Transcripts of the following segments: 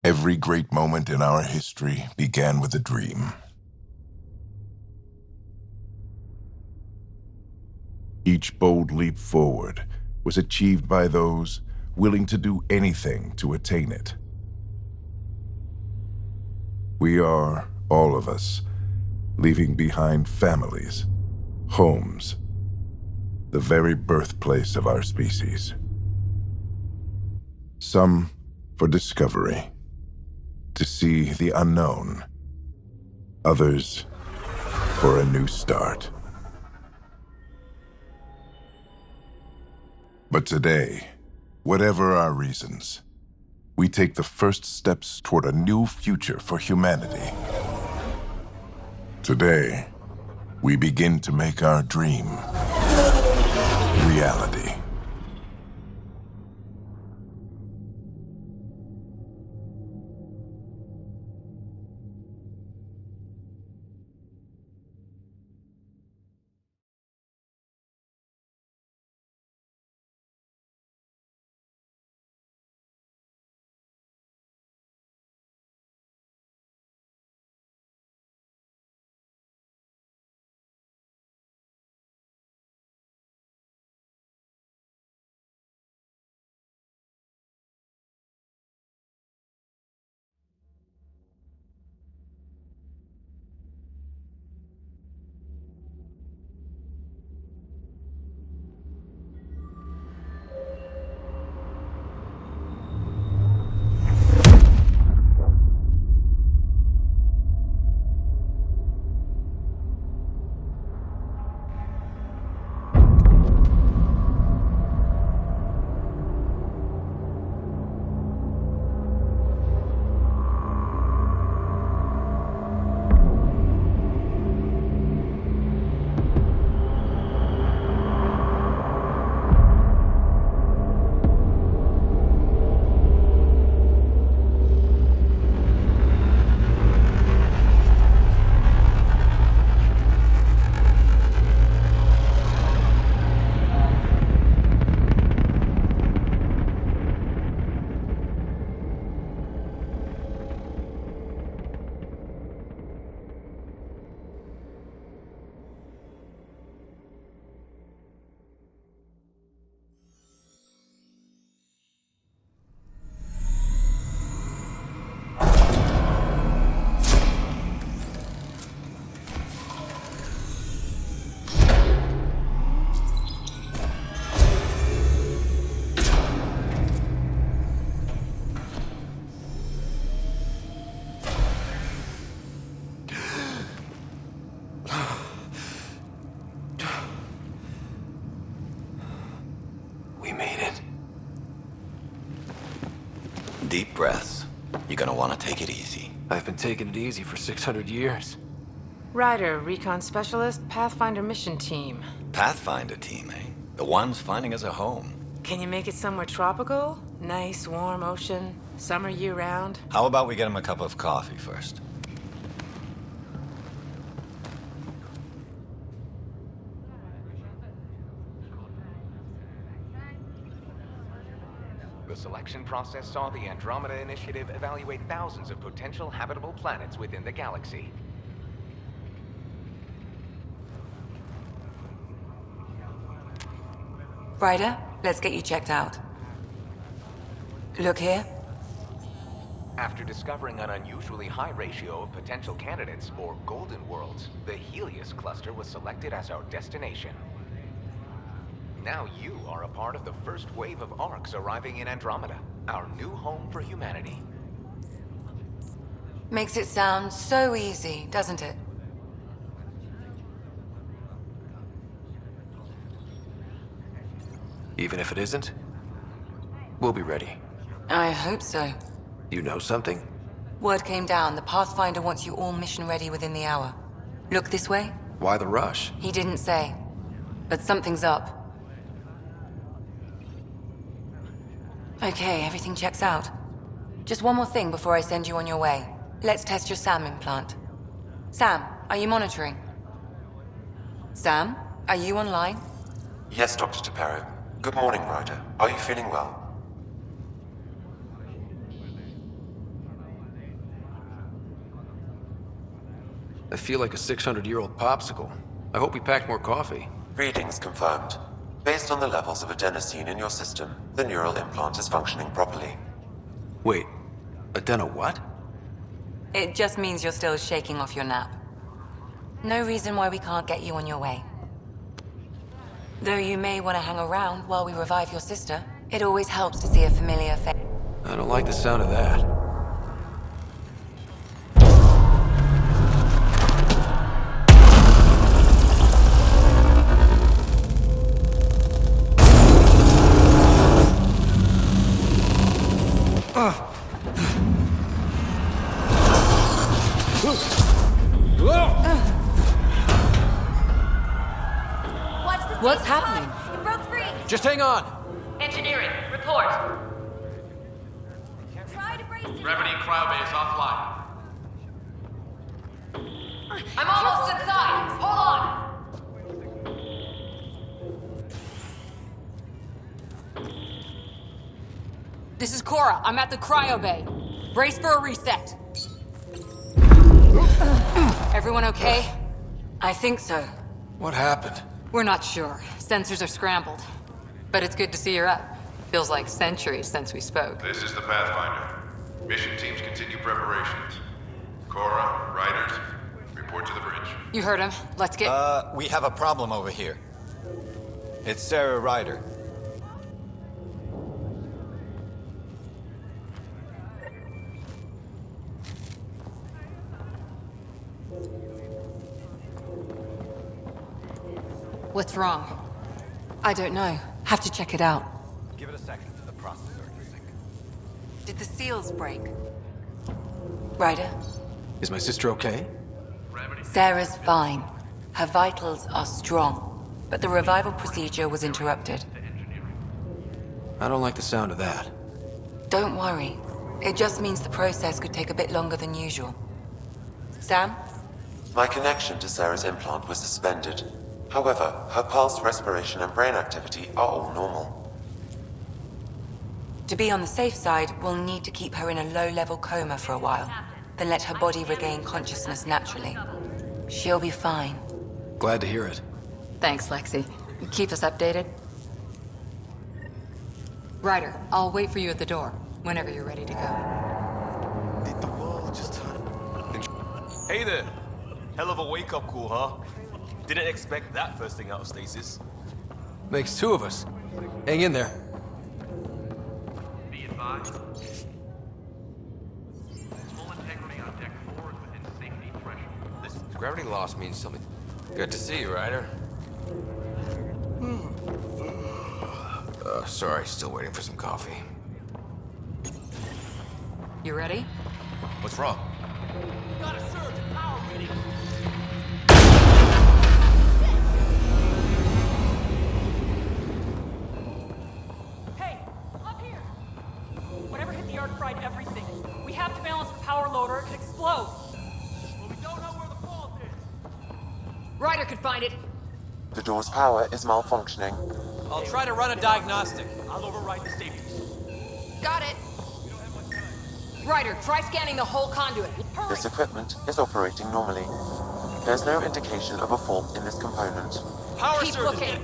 Every great moment in our history began with a dream. Each bold leap forward was achieved by those willing to do anything to attain it. We are, all of us, leaving behind families, homes, the very birthplace of our species. Some for discovery, to see the unknown. Others for a new start. But today, whatever our reasons, we take the first steps toward a new future for humanity. Today, we begin to make our dream reality. We made it. Deep breaths. You're gonna want to take it easy. I've been taking it easy for 600 years. Ryder, Recon Specialist, Pathfinder Mission Team. Pathfinder team, eh? The ones finding us a home. Can you make it somewhere tropical? Nice, warm ocean, summer year-round? How about we get him a cup of coffee first? The selection process saw the Andromeda Initiative evaluate thousands of potential habitable planets within the galaxy. Ryder, let's get you checked out. Look here. After discovering an unusually high ratio of potential candidates, or golden worlds, the Helios cluster was selected as our destination. Now you are a part of the first wave of ARCs arriving in Andromeda, our new home for humanity. Makes it sound so easy, doesn't it? Even if it isn't, we'll be ready. I hope so. You know something? Word came down. The Pathfinder wants you all mission ready within the hour. Look this way? Why the rush? He didn't say. But something's up. Okay, everything checks out. Just one more thing before I send you on your way. Let's test your SAM implant. Sam, are you monitoring? Sam, are you online? Yes, Dr. Taparo. Good morning, Ryder. Are you feeling well? I feel like a 600-year-old popsicle. I hope we packed more coffee. Readings confirmed. Based on the levels of adenosine in your system, the neural implant is functioning properly. Wait, adeno what? It just means you're still shaking off your nap. No reason why we can't get you on your way. Though you may want to hang around while we revive your sister, it always helps to see a familiar face. I don't like the sound of that. What's happening? It broke free! Just hang on! Engineering, report. Try to brace it. Gravity cryobase offline. I'm almost inside. Hold on. This is Cora. I'm at the cryo bay. Brace for a reset. Everyone okay? I think so. What happened? We're not sure. Sensors are scrambled. But it's good to see you're up. Feels like centuries since we spoke. This is the Pathfinder. Mission teams continue preparations. Cora, Riders, report to the bridge. You heard him. Let's get... We have a problem over here. It's Sarah Ryder. What's wrong? I don't know. Have to check it out. Give it a second for the processor to sync. Did the seals break? Ryder, Is my sister okay? Sarah's fine. Her vitals are strong. But the revival procedure was interrupted. I don't like the sound of that. Don't worry. It just means the process could take a bit longer than usual. Sam? My connection to Sarah's implant was suspended. However, her pulse, respiration, and brain activity are all normal. To be on the safe side, we'll need to keep her in a low-level coma for a while, then let her body regain consciousness naturally. She'll be fine. Glad to hear it. Thanks, Lexi. Keep us updated. Ryder, I'll wait for you at the door, whenever you're ready to go. Did the world just turn? Hey there. Hell of a wake-up call, huh? Didn't expect that first thing out of stasis. Makes two of us. Hang in there. Be advised. Full integrity on deck 4 is within safety threshold. This gravity loss means something. Good to see you, Ryder. Sorry, still waiting for some coffee. You ready? What's wrong? Got a surge in power reading. Hey, up here. Whatever hit the arc fried everything. We have to balance the power load or it could explode. Well, we don't know where the fault is. Ryder could find it. The door's power is malfunctioning. I'll try to run a diagnostic. I'll override the safeties. Got it. Ryder, try scanning the whole conduit. This equipment is operating normally. There's no indication of a fault in this component. Power Keep surge is looking.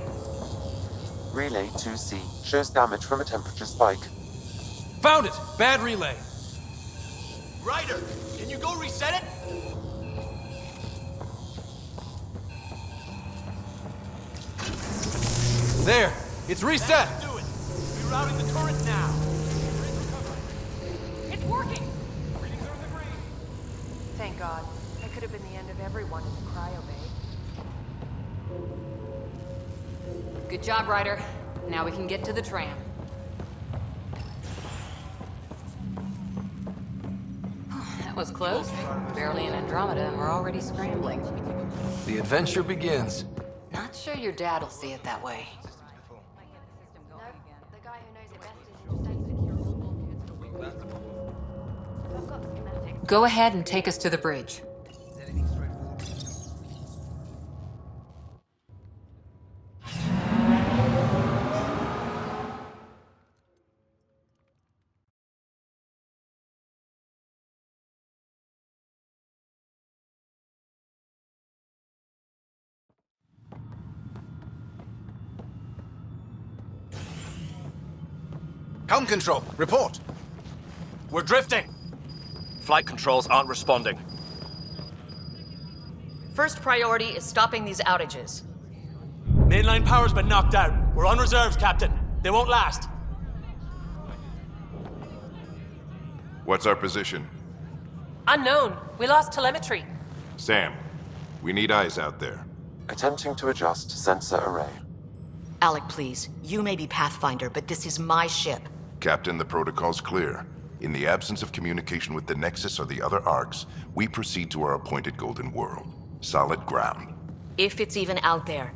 Relay 2C shows damage from a temperature spike. Found it! Bad relay. Ryder, can you go reset it? There! It's reset! Let's do it. Rerouting the turret now. It's working! Readings are in the green. Thank God. That could have been the end of everyone in the cryo bay. Good job, Ryder. Now we can get to the tram. That was close. Barely in Andromeda and we're already scrambling. The adventure begins. Not sure your dad will see it that way. No, the guy who knows it best is in state secure. I've got the schematics. Go ahead and take us to the bridge. Helm control, report. We're drifting. Flight controls aren't responding. First priority is stopping these outages. Mainline power's been knocked out. We're on reserves, Captain. They won't last. What's our position? Unknown. We lost telemetry. Sam, we need eyes out there. Attempting to adjust sensor array. Alec, please. You may be Pathfinder, but this is my ship. Captain, the protocol's clear. In the absence of communication with the Nexus or the other arcs, we proceed to our appointed Golden World. Solid ground. If it's even out there.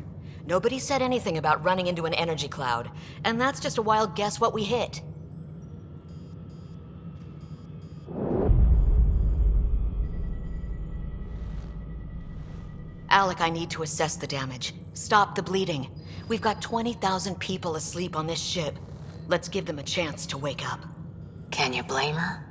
Nobody said anything about running into an energy cloud, and that's just a wild guess what we hit. Alec, I need to assess the damage. Stop the bleeding. We've got 20,000 people asleep on this ship. Let's give them a chance to wake up. Can you blame her?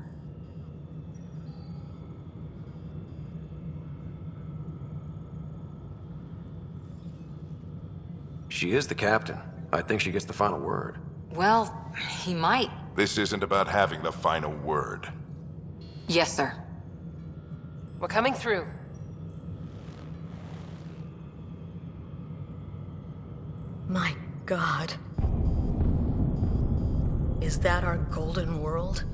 She is the captain. I think she gets the final word. Well, he might. This isn't about having the final word. Yes, sir. We're coming through. My God. Is that our Golden World?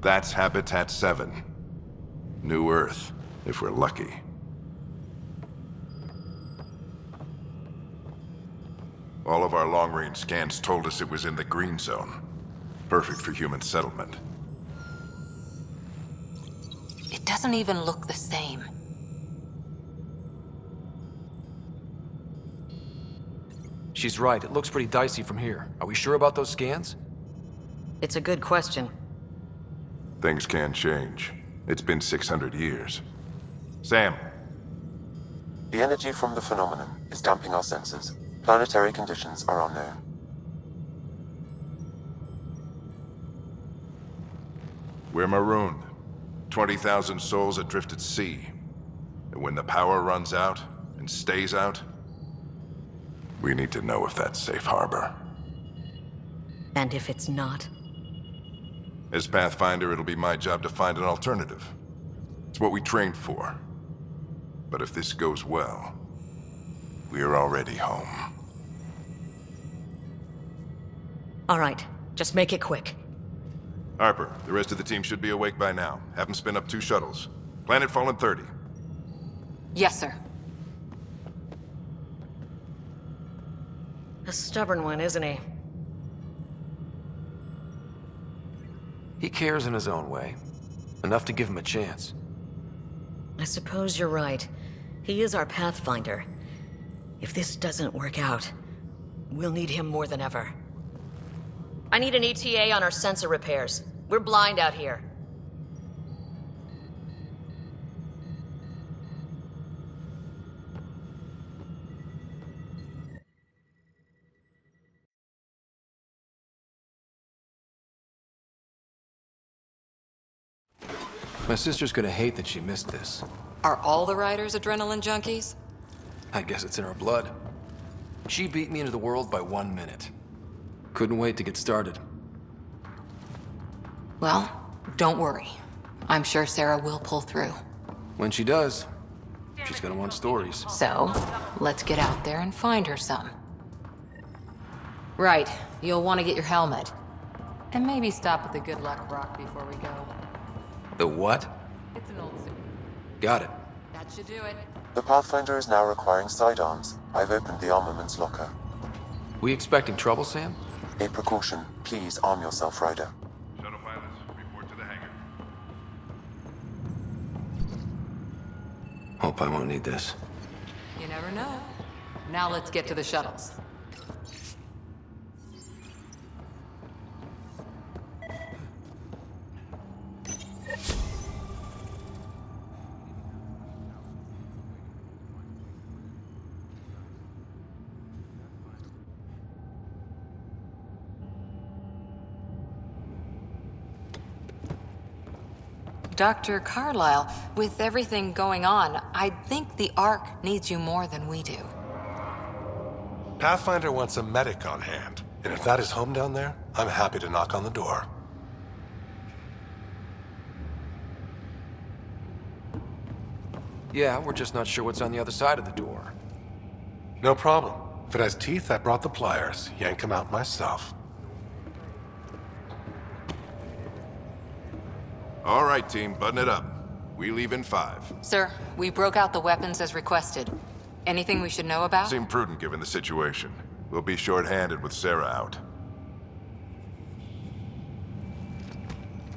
That's Habitat 7. New Earth, if we're lucky. All of our long-range scans told us it was in the green zone. Perfect for human settlement. It doesn't even look the same. She's right. It looks pretty dicey from here. Are we sure about those scans? It's a good question. Things can change. It's been 600 years. Sam. The energy from the phenomenon is damping our sensors. Planetary conditions are unknown. We're marooned. 20,000 souls adrift at sea. And when the power runs out, and stays out, we need to know if that's safe harbor. And if it's not? As Pathfinder, it'll be my job to find an alternative. It's what we trained for. But if this goes well, we're already home. All right, just make it quick. Harper, the rest of the team should be awake by now. Have them spin up 2 shuttles. Planet Fallen 30. Yes, sir. A stubborn one, isn't he? He cares in his own way. Enough to give him a chance. I suppose you're right. He is our Pathfinder. If this doesn't work out, we'll need him more than ever. I need an ETA on our sensor repairs. We're blind out here. My sister's gonna hate that she missed this. Are all the riders adrenaline junkies? I guess it's in her blood. She beat me into the world by 1 minute. Couldn't wait to get started. Well, don't worry. I'm sure Sarah will pull through. When she does, she's gonna want stories. So, let's get out there and find her some. Right. You'll want to get your helmet. And maybe stop at the Good Luck Rock before we go. The what? It's an old suit. Got it. That should do it. The Pathfinder is now requiring sidearms. I've opened the armaments locker. We expecting trouble, Sam? A precaution. Please arm yourself, Ryder. Shuttle pilots, report to the hangar. Hope I won't need this. You never know. Now let's get to the shuttles. Dr. Carlyle, with everything going on, I think the Ark needs you more than we do. Pathfinder wants a medic on hand, and if that is home down there, I'm happy to knock on the door. Yeah, we're just not sure what's on the other side of the door. No problem. If it has teeth, I brought the pliers. Yank them out myself. All right, team, button it up. We leave in 5. Sir, we broke out the weapons as requested. Anything we should know about? Seemed prudent given the situation. We'll be short-handed with Sarah out.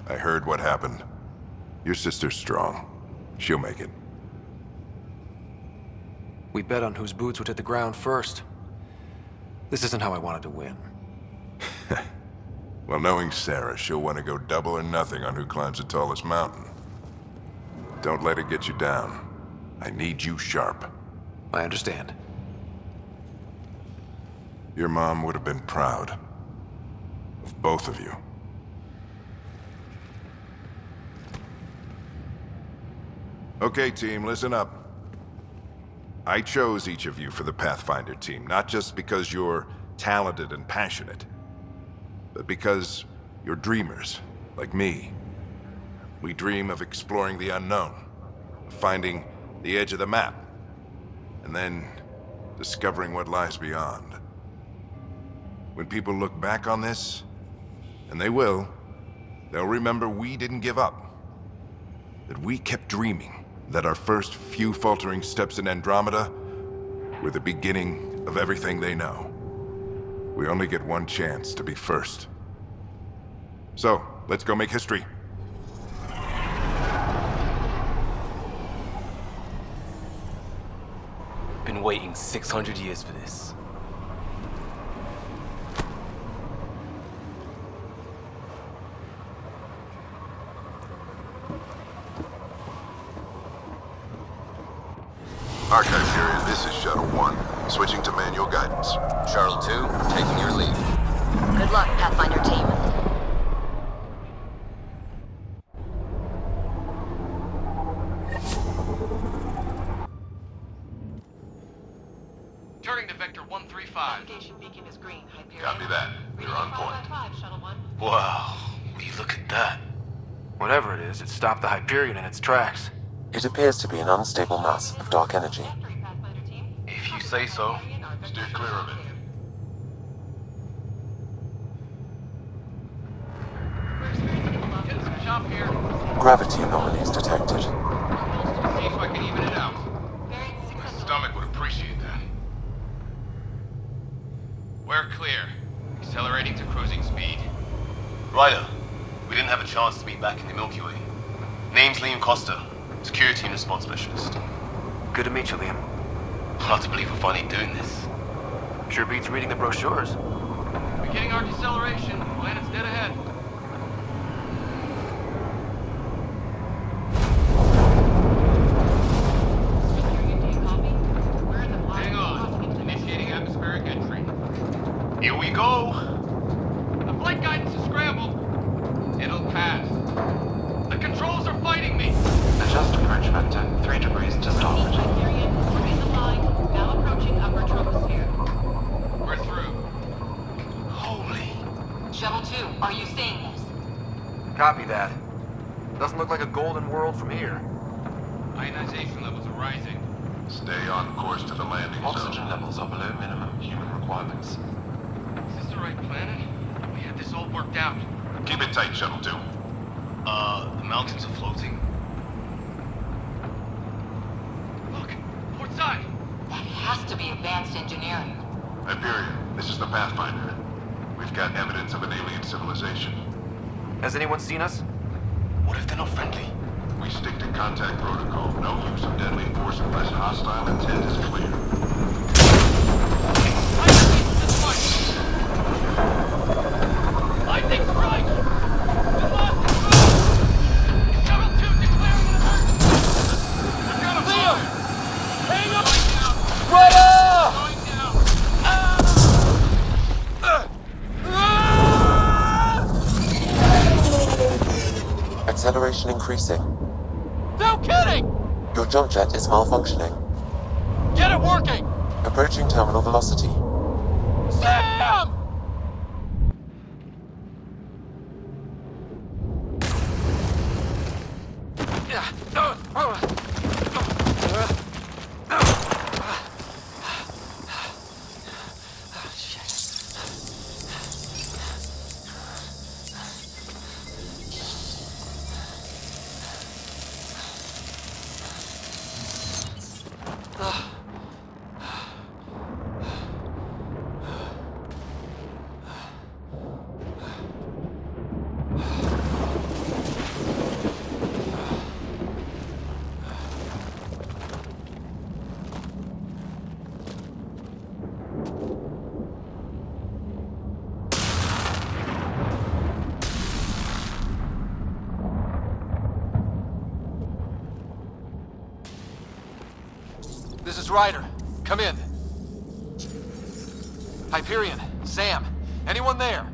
I heard what happened. Your sister's strong. She'll make it. We bet on whose boots would hit the ground first. This isn't how I wanted to win. Well, knowing Sarah, she'll want to go double or nothing on who climbs the tallest mountain. Don't let it get you down. I need you sharp. I understand. Your mom would have been proud of both of you. Okay, team, listen up. I chose each of you for the Pathfinder team, not just because you're talented and passionate, but because you're dreamers, like me. We dream of exploring the unknown, of finding the edge of the map, and then discovering what lies beyond. When people look back on this, and they will, they'll remember we didn't give up. That we kept dreaming, that our first few faltering steps in Andromeda were the beginning of everything they know. We only get one chance to be first. So, let's go make history. Been waiting 600 years for this. Archive period, this is Shuttle 1. Switching to manual guidance. Shuttle 2, taking your lead. Good luck, Pathfinder team. Turning to Vector 135. Navigation beacon is green. Hyperion. Copy that. You're on point. 5, Shuttle 1. Wow, will you look at that? Whatever it is, it stopped the Hyperion in its tracks. It appears to be an unstable mass of dark energy. If you say so. Steer clear of it. Getting some chop here. Gravity anomalies detected. See if I can even it out. My stomach would appreciate that. We're clear. Accelerating to cruising speed. Ryder, we didn't have a chance to meet back in the Milky Way. Name's Liam Costa, Security and Response Specialist. Good to meet you, Liam. Hard to believe we're finally doing this. Sure beats reading the brochures. Beginning our deceleration. Planet's dead ahead. Hang on. Initiating atmospheric entry. Here we go! The flight guidance is scrambled. It'll pass. The controls are fighting me. Adjust approach vector 3 degrees to starboard. Hyperion, we're in the line. Now approaching upper troposphere. We're through. Holy. Shuttle 2, are you seeing this? Copy that. Doesn't look like a golden world from here. Ionization levels are rising. Stay on course to the landing zone. Oxygen levels are below minimum human requirements. Is this the right planet? We had this all worked out. Keep it tight, Shuttle 2. The mountains are floating. Look, port side. That has to be advanced engineering. Hyperion, this is the Pathfinder. We've got evidence of an alien civilization. Has anyone seen us? What if they're not friendly? We stick to contact protocol. No use of deadly force unless hostile intent is clear. I think right! We lost control! Shuttle 2 declaring an emergency! We've got a Leo! Hang on! Right up! Going down! Acceleration increasing. No kidding! Your jump jet is malfunctioning. Get it working! Approaching terminal velocity. Sam! This is Ryder. Come in. Hyperion, Sam, anyone there?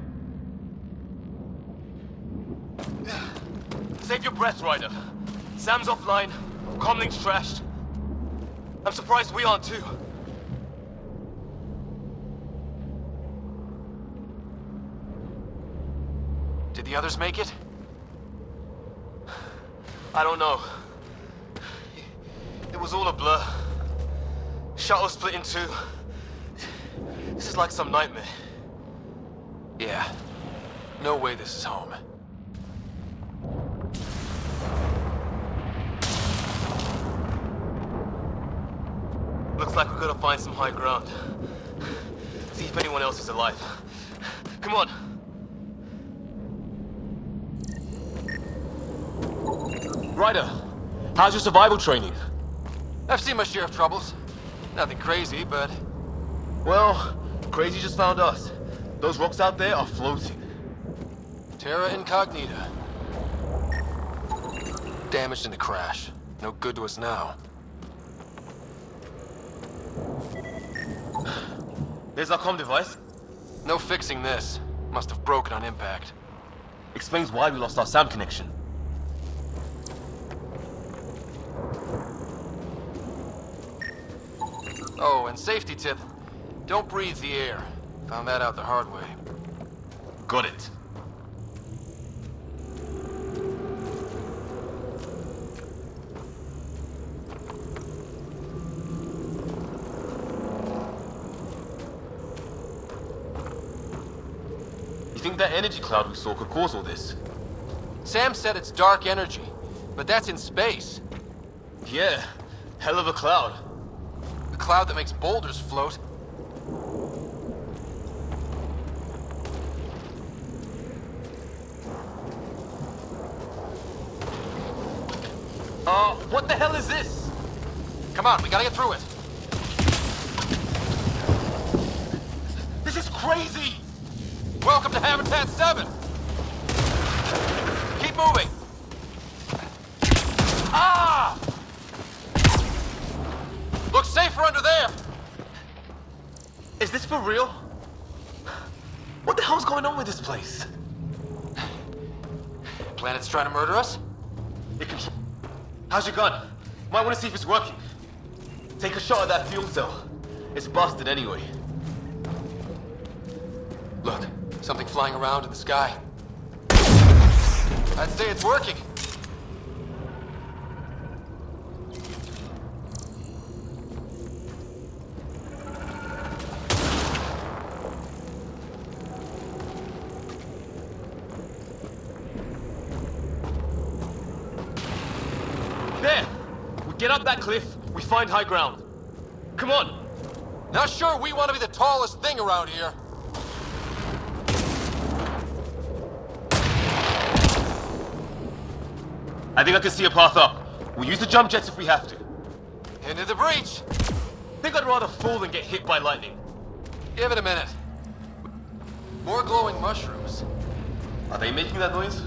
Save your breath, Ryder. Sam's offline. Comlink's trashed. I'm surprised we aren't too. Did the others make it? I don't know. It was all a blur. Shuttle split in two. This is like some nightmare. Yeah. No way this is home. Looks like we're gonna find some high ground. See if anyone else is alive. Come on. Ryder, how's your survival training? I've seen my share of troubles. Nothing crazy, but... Well, crazy just found us. Those rocks out there are floating. Terra Incognita. Damaged in the crash. No good to us now. There's our comm device. No fixing this. Must have broken on impact. Explains why we lost our SAM connection. Oh, and safety tip. Don't breathe the air. Found that out the hard way. Got it. You think that energy cloud we saw could cause all this? Sam said it's dark energy, but that's in space. Yeah, hell of a cloud. A cloud that makes boulders float. What the hell is this? Come on, we gotta get through it. This is crazy! Welcome to Habitat 7! Keep moving! Ah! Looks safer under there! Is this for real? What the hell's going on with this place? Planet's trying to murder us? How's your gun? Might want to see if it's working. Take a shot at that fuel cell. It's busted anyway. Look, something flying around in the sky. I'd say it's working. There! We get up that cliff, we find high ground. Come on! Not sure we want to be the tallest thing around here. I think I can see a path up. We'll use the jump jets if we have to. Into the breach. Think I'd rather fall than get hit by lightning. Give it a minute. More glowing mushrooms. Are they making that noise?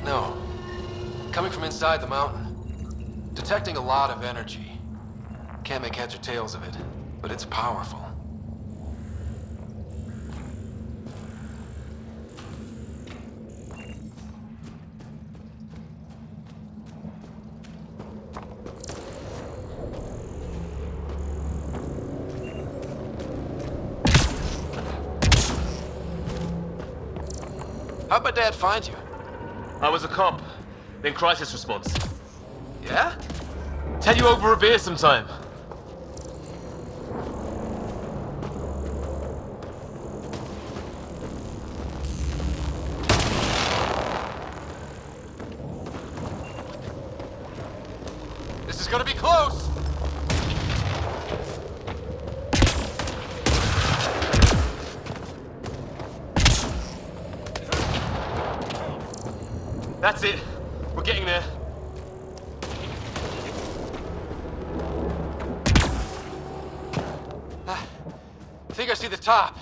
No. Coming from inside the mountain. Detecting a lot of energy. Can't make heads or tails of it, but it's powerful. How'd my dad find you? I was a cop, then crisis response. Yeah? Tell you over a beer sometime. This is gonna be close! That's it. We're getting there. I think I see the top.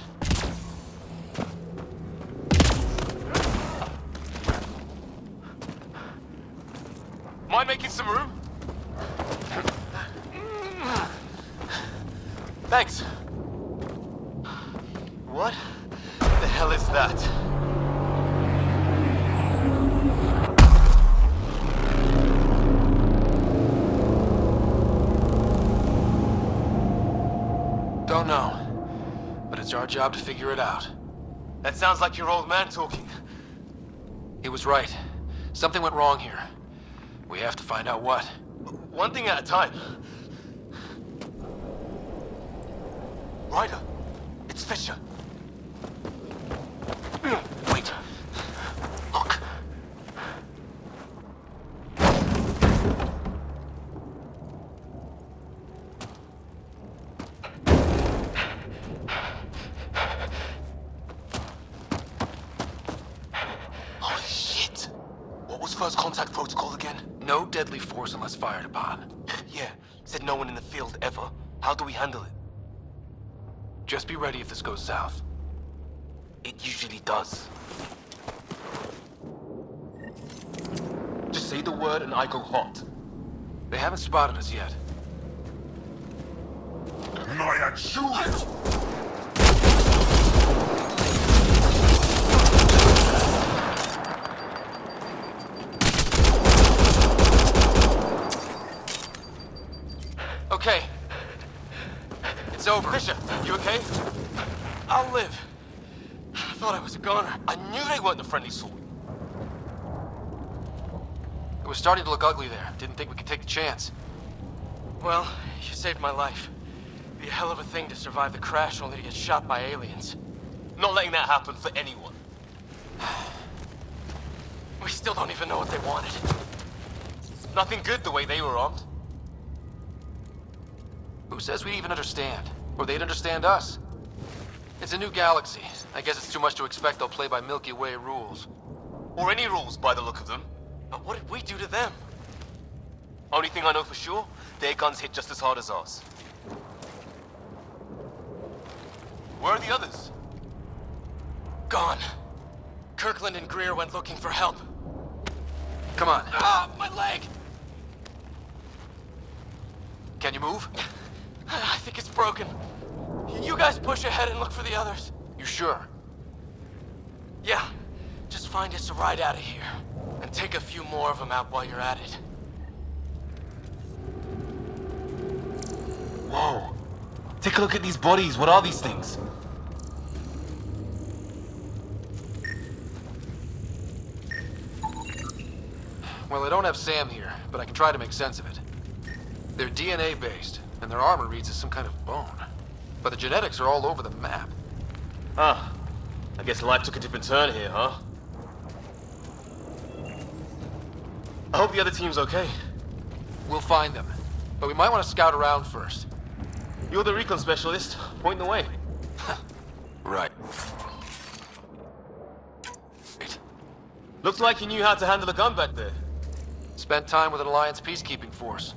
Mind making some room? Thanks. What the hell is that? Don't know. But it's our job to figure it out. That sounds like your old man talking. He was right. Something went wrong here. We have to find out what. One thing at a time. Ryder, it's Fisher. Wait. Look. Holy shit! What was first contact protocol again? No deadly force unless fired upon. Yeah, said no one in the field ever. How do we handle it? Just be ready if this goes south. It usually does. Just say the word and I go hot. They haven't spotted us yet. Okay. It's over. Fisher, you okay? I'll live. I thought I was a goner. I knew they weren't the friendly sort. It was starting to look ugly there. Didn't think we could take the chance. Well, you saved my life. Be a hell of a thing to survive the crash only to get shot by aliens. Not letting that happen for anyone. We still don't even know what they wanted. Nothing good the way they were armed. Who says we'd even understand? Or they'd understand us? It's a new galaxy. I guess it's too much to expect they'll play by Milky Way rules. Or any rules by the look of them. But what did we do to them? Only thing I know for sure, their guns hit just as hard as ours. Where are the others? Gone. Kirkland and Greer went looking for help. Come on. Ah, my leg! Can you move? I think it's broken. You guys push ahead and look for the others. You sure? Yeah. Just find us a ride out of here. And take a few more of them out while you're at it. Whoa. Take a look at these bodies. What are these things? Well, I don't have Sam here, but I can try to make sense of it. They're DNA-based, and their armor reads as some kind of bone. But the genetics are all over the map. Ah. I guess life took a different turn here, huh? I hope the other team's okay. We'll find them. But we might want to scout around first. You're the recon specialist. Point the way. Right. Looks like you knew how to handle a gun back there. Spent time with an Alliance peacekeeping force.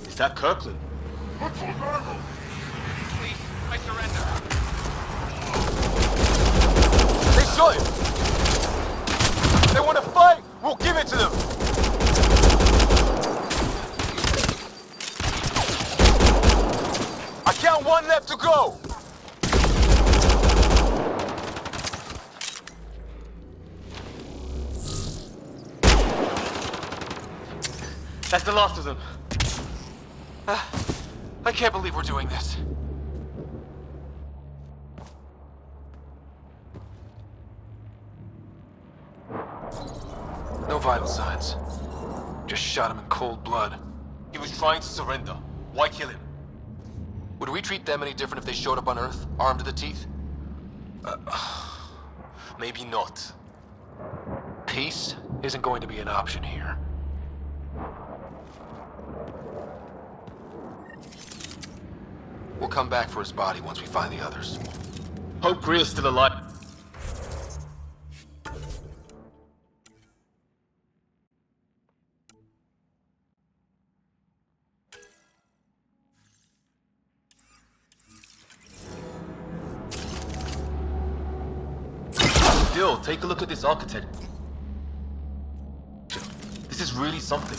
Is that Kirkland? Please, I surrender. They shot him! They want to fight! We'll give it to them! I count one left to go! That's the last of them. I can't believe we're doing this. No vital signs. Just shot him in cold blood. He was trying to surrender. Why kill him? Would we treat them any different if they showed up on Earth, armed to the teeth? Maybe not. Peace isn't going to be an option here. We'll come back for his body once we find the others. Hope Greer's still alive. Still, take a look at this architect. This is really something.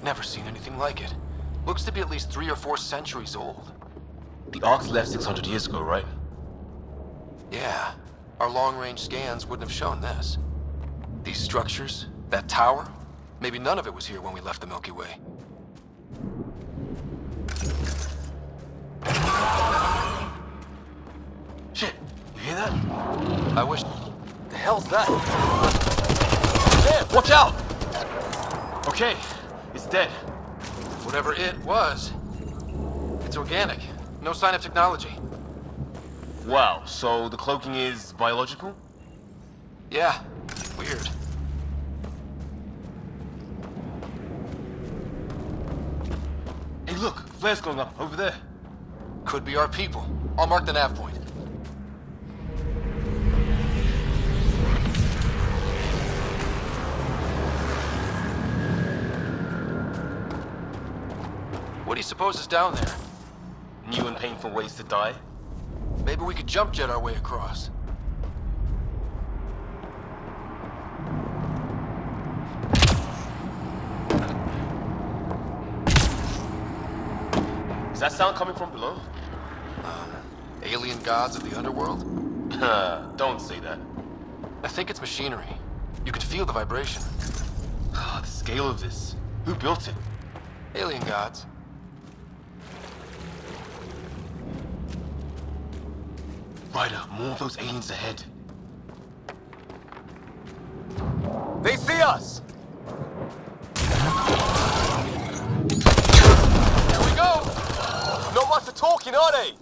Never seen anything like it. Looks to be at least 3 or 4 centuries old. The Ark's left 600 years ago, right? Yeah. Our long-range scans wouldn't have shown this. These structures, that tower, maybe none of it was here when we left the Milky Way. Shit, you hear that? I wish... The hell's that? There, watch out! Okay, it's dead. Whatever it was, it's organic. No sign of technology. Wow, so the cloaking is biological? Yeah, weird. Hey look, flare's going up, over there. Could be our people. I'll mark the nav point. What do you suppose is down there? New and painful ways to die? Maybe we could jump jet our way across. Is that sound coming from below? Alien gods of the underworld? Don't say that. I think it's machinery. You could feel the vibration. The scale of this. Who built it? Alien gods. Ryder, more of those aliens ahead. They see us! Here we go! Not much of talking, are they?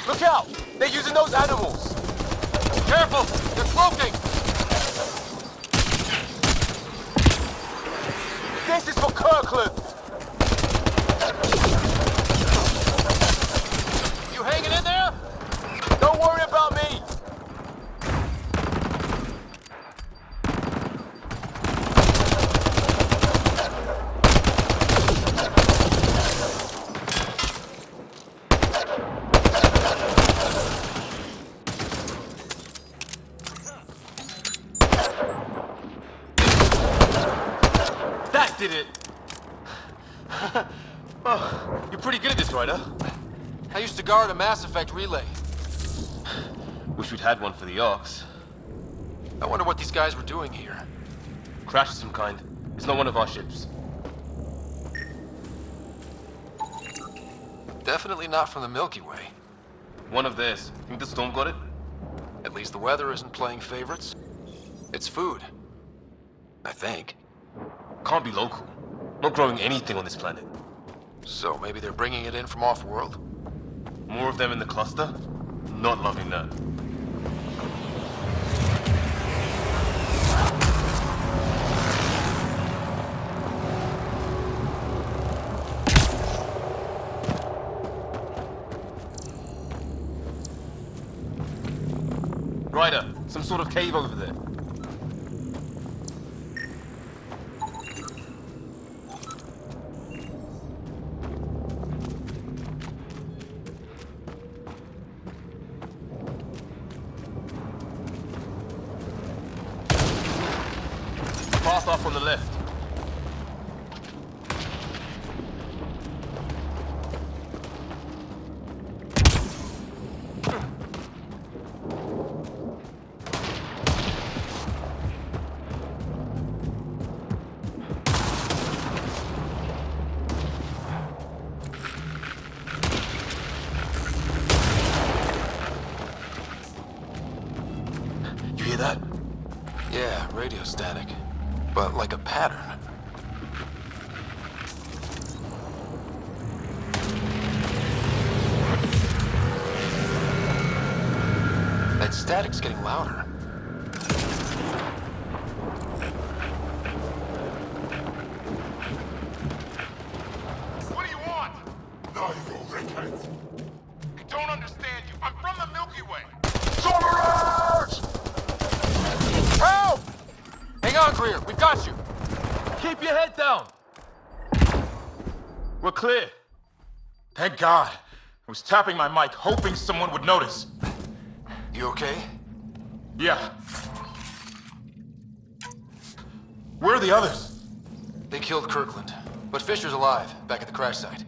Look out! They're using those animals! Careful! They're cloaking! This is for Kirkland! You hanging in there? Don't worry about me! That did it! Oh, you're pretty good at this, Ryder. I used to guard a Mass Effect relay. Wish we'd had one for the Arks. I wonder what these guys were doing here. Crash of some kind. It's not one of our ships. Definitely not from the Milky Way. One of theirs. Think the storm got it? At least the weather isn't playing favorites. It's food. I think. Can't be local. Not growing anything on this planet. So maybe they're bringing it in from off-world? More of them in the cluster? Not loving that. Ryder, some sort of cave over there. Path off on the left. You hear that? Yeah, radio static. But like a pattern. That static's getting louder. What do you want? I don't understand you. I'm from the Milky Way. Help! Hang on, Greer. We've got you. Keep your head down. We're clear. Thank God. I was tapping my mic, hoping someone would notice. You okay? Yeah. Where are the others? They killed Kirkland. But Fisher's alive, back at the crash site.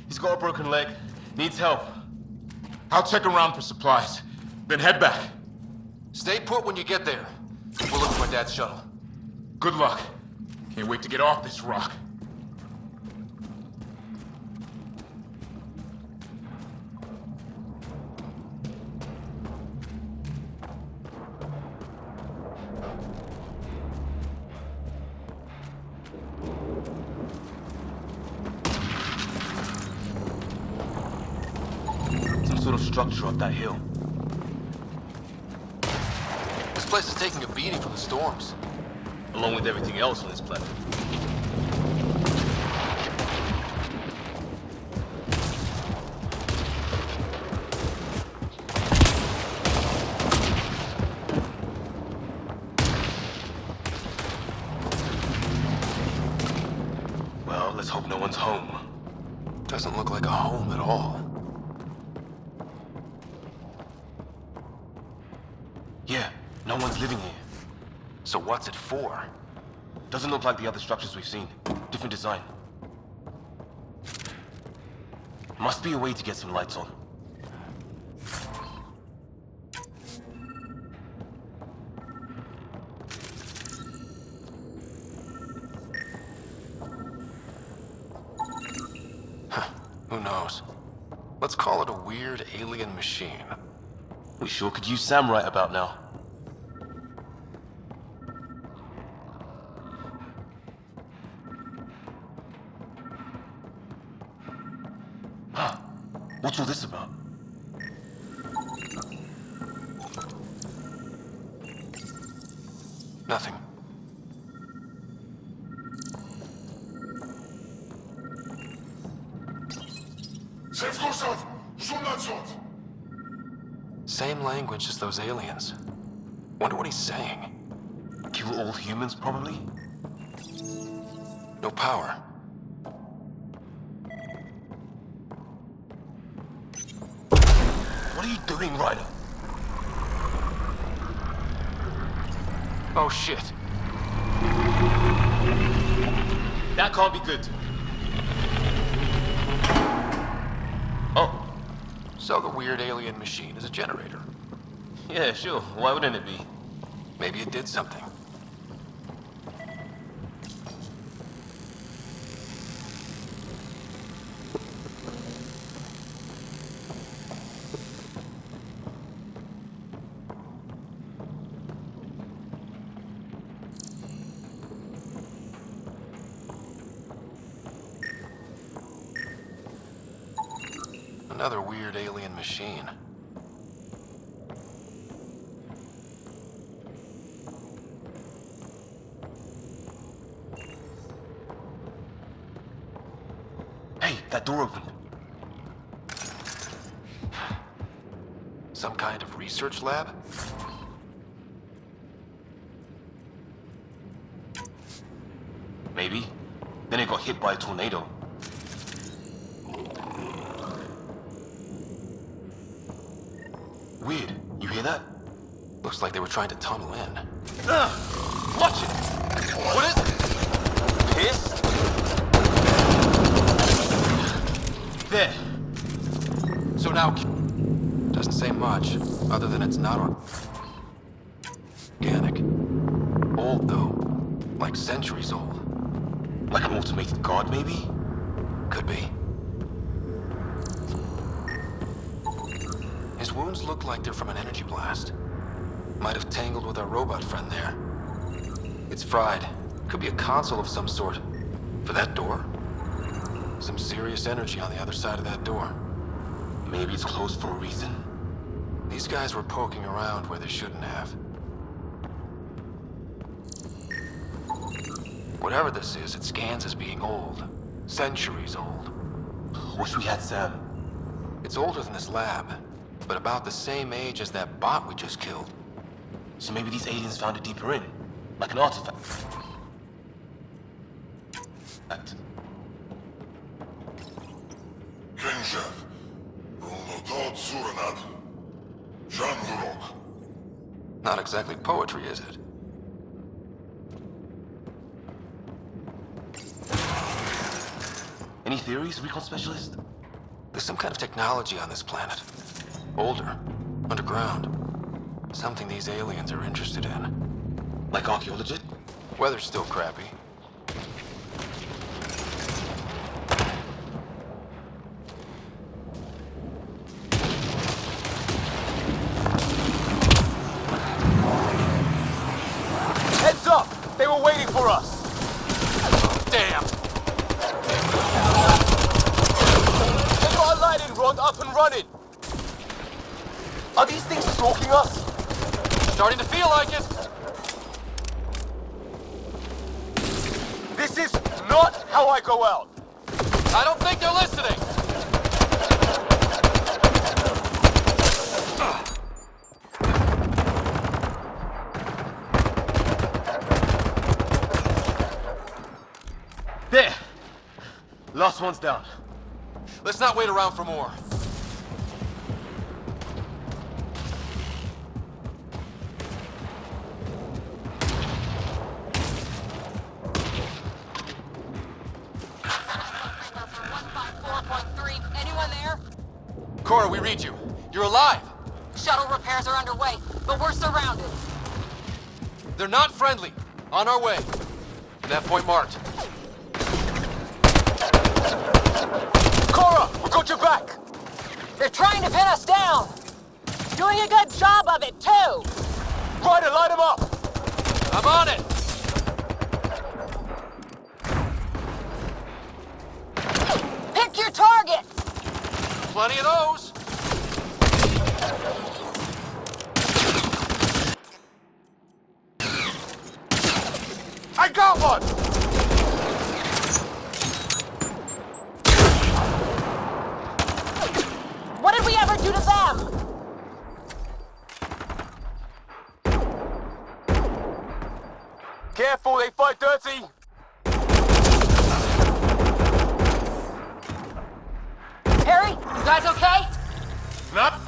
He's got a broken leg. Needs help. I'll check around for supplies. Then head back. Stay put when you get there. We'll look for my dad's shuttle. Good luck. Can't wait to get off this rock. Some sort of structure up that hill. This place is taking a beating from the storms. Along with everything else on this planet. Well, let's hope no one's home. Doesn't look like a home at all. Yeah, no one's living here. So what's it for? Doesn't look like the other structures we've seen. Different design. Must be a way to get some lights on. Who knows? Let's call it a weird alien machine. We sure could use Sam right about now. Huh. What's all this about? Nothing. Same language as those aliens. Wonder what he's saying. Kill all humans, probably? No power. What are you doing, Ryder? Oh shit. That can't be good. Oh. So the weird alien machine is a generator. Yeah, sure. Why wouldn't it be? Maybe it did something. Another weird alien machine. Hey, that door opened. Some kind of research lab? Maybe. Then it got hit by a tornado. Weird. You hear that? Looks like they were trying to tunnel in. Watch it! What is it? Piss? There. So now... Doesn't say much, other than it's not organic. Old, though. Like centuries old. Like an automated guard, maybe? Could be. His wounds look like they're from an energy blast. Might have tangled with our robot friend there. It's fried. Could be a console of some sort. For that door? Some serious energy on the other side of that door. Maybe it's closed for a reason. These guys were poking around where they shouldn't have. Whatever this is, it scans as being old. Centuries old. Wish we had Sam. It's older than this lab, but about the same age as that bot we just killed. So maybe these aliens found it deeper in, like an artifact. Genjev, Rulodod Suranad, Janurok. Not exactly poetry, is it? Any theories, recon specialist? There's some kind of technology on this planet. Older. Underground. Something these aliens are interested in. Like archaeology? Weather's still crappy. Heads up! They were waiting for us! Damn! They got a lighting rod up and running! Are these things stalking us? Starting to feel like it! This is not how I go out! I don't think they're listening! There! Last one's down. Let's not wait around for more. Anyone there? Cora, we read you. You're alive! Shuttle repairs are underway, but we're surrounded. They're not friendly. On our way. That point marked. Cora, we got your back! They're trying to pin us down! Doing a good job of it, too! Ryder, light them up! I'm on it! Pick your targets! Plenty of those! I got one! What did we ever do to them? Careful, they fight dirty! Harry, you guys okay? Not.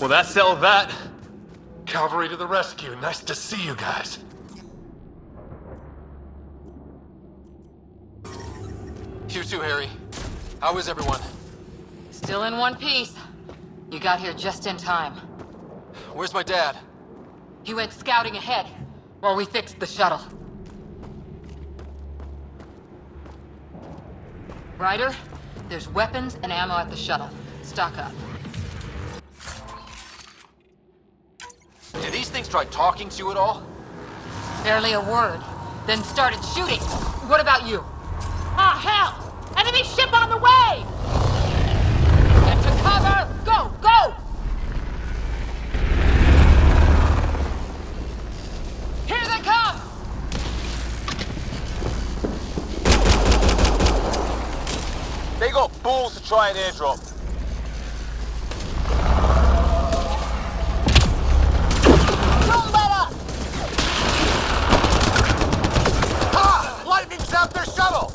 Well, that settled that. Cavalry to the rescue. Nice to see you guys. You too, Harry. How is everyone? Still in one piece. You got here just in time. Where's my dad? He went scouting ahead while we fixed the shuttle. Ryder, there's weapons and ammo at the shuttle. Stock up. Did these things try talking to you at all? Barely a word. Then started shooting. What about you? Ah, hell! Enemy ship on the way! Get to cover! Go! Go! Here they come! They got balls to try an airdrop. Don't let up! Ha! Lightning zapped their shuttle!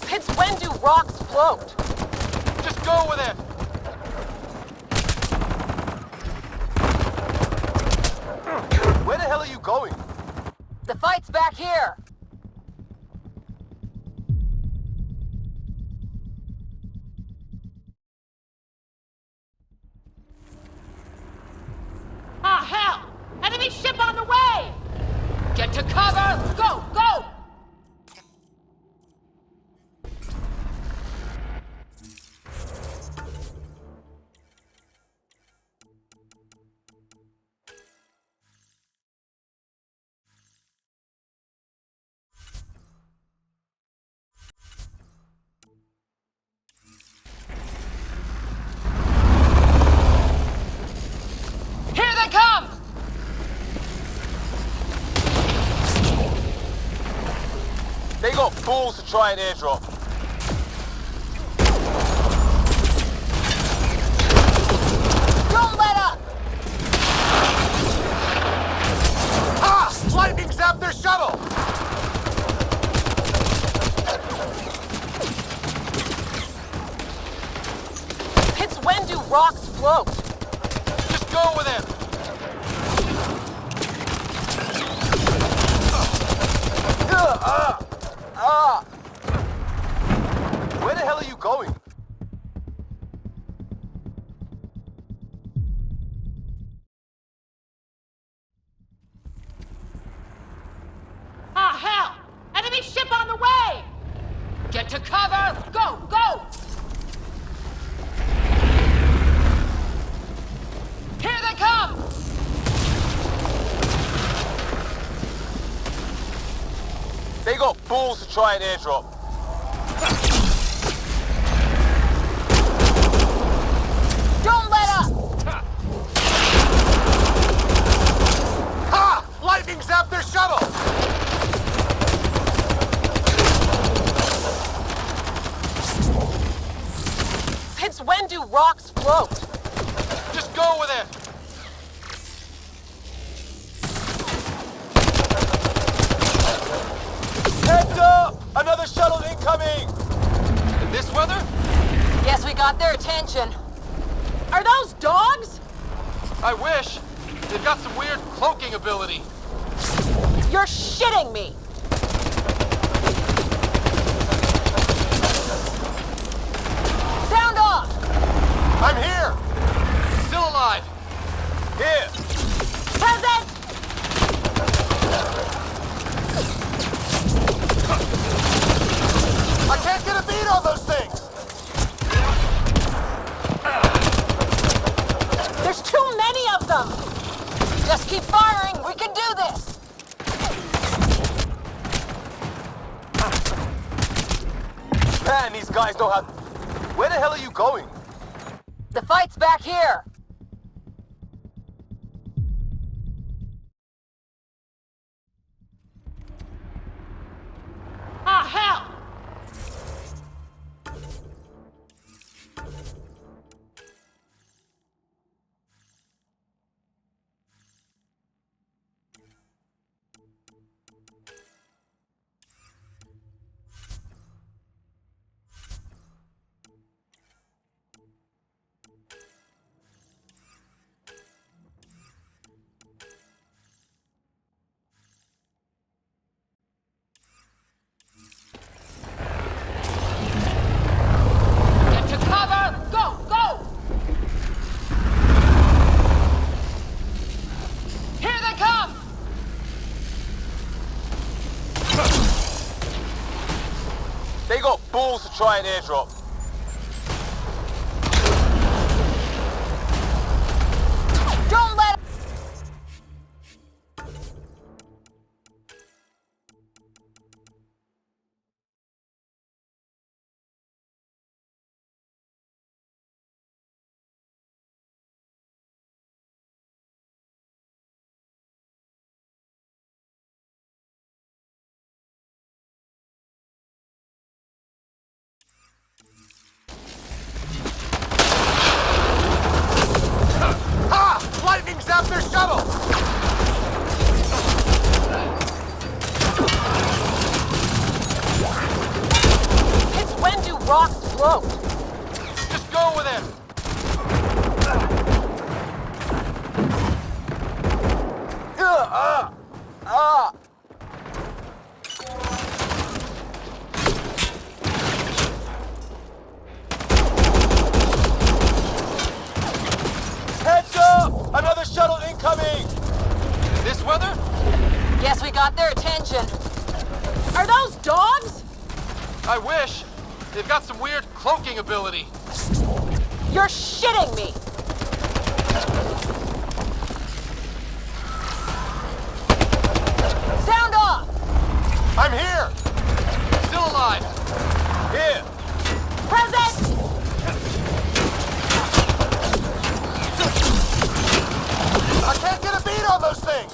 Since when do rocks float? Just go with it! Where the hell are you going? The fight's back here! Ah, hell! Enemy ship on the way! Get to cover! Go! Go! Here they come! They got balls to try an airdrop. Don't let up! Ha! Lightning zapped their shuttle! Since when do rocks float? Just go with it! Where the hell are you going? Ah, hell! Enemy ship on the way! Get to cover! Go! Go! Here they come! They got balls to try an airdrop. Don't let up! Ha! Lightning zapped their shuttle! Since when do rocks float? Just go with it! Heads up! Another shuttle incoming! In this weather? Guess we got their attention. Are those dogs? I wish. They've got some weird cloaking ability. You're shitting me! Sound off! I'm here! Still alive! Here! Present! I can't get a beat on those things! There's too many of them! Just keep firing, we can do this! Man, these guys don't have... Where the hell are you going? The fight's back here! Ah, hell! balls to try an airdrop. Don't let Ha! Lightning zapped their shuttle! Since when do rocks float? Just go with him! Heads up! Another shuttle incoming! This weather? Guess we got their attention. Are those dogs? I wish. They've got some weird cloaking ability. You're shitting me. Sound off! I'm here! Still alive! Here! Present! I can't get a beat on those things!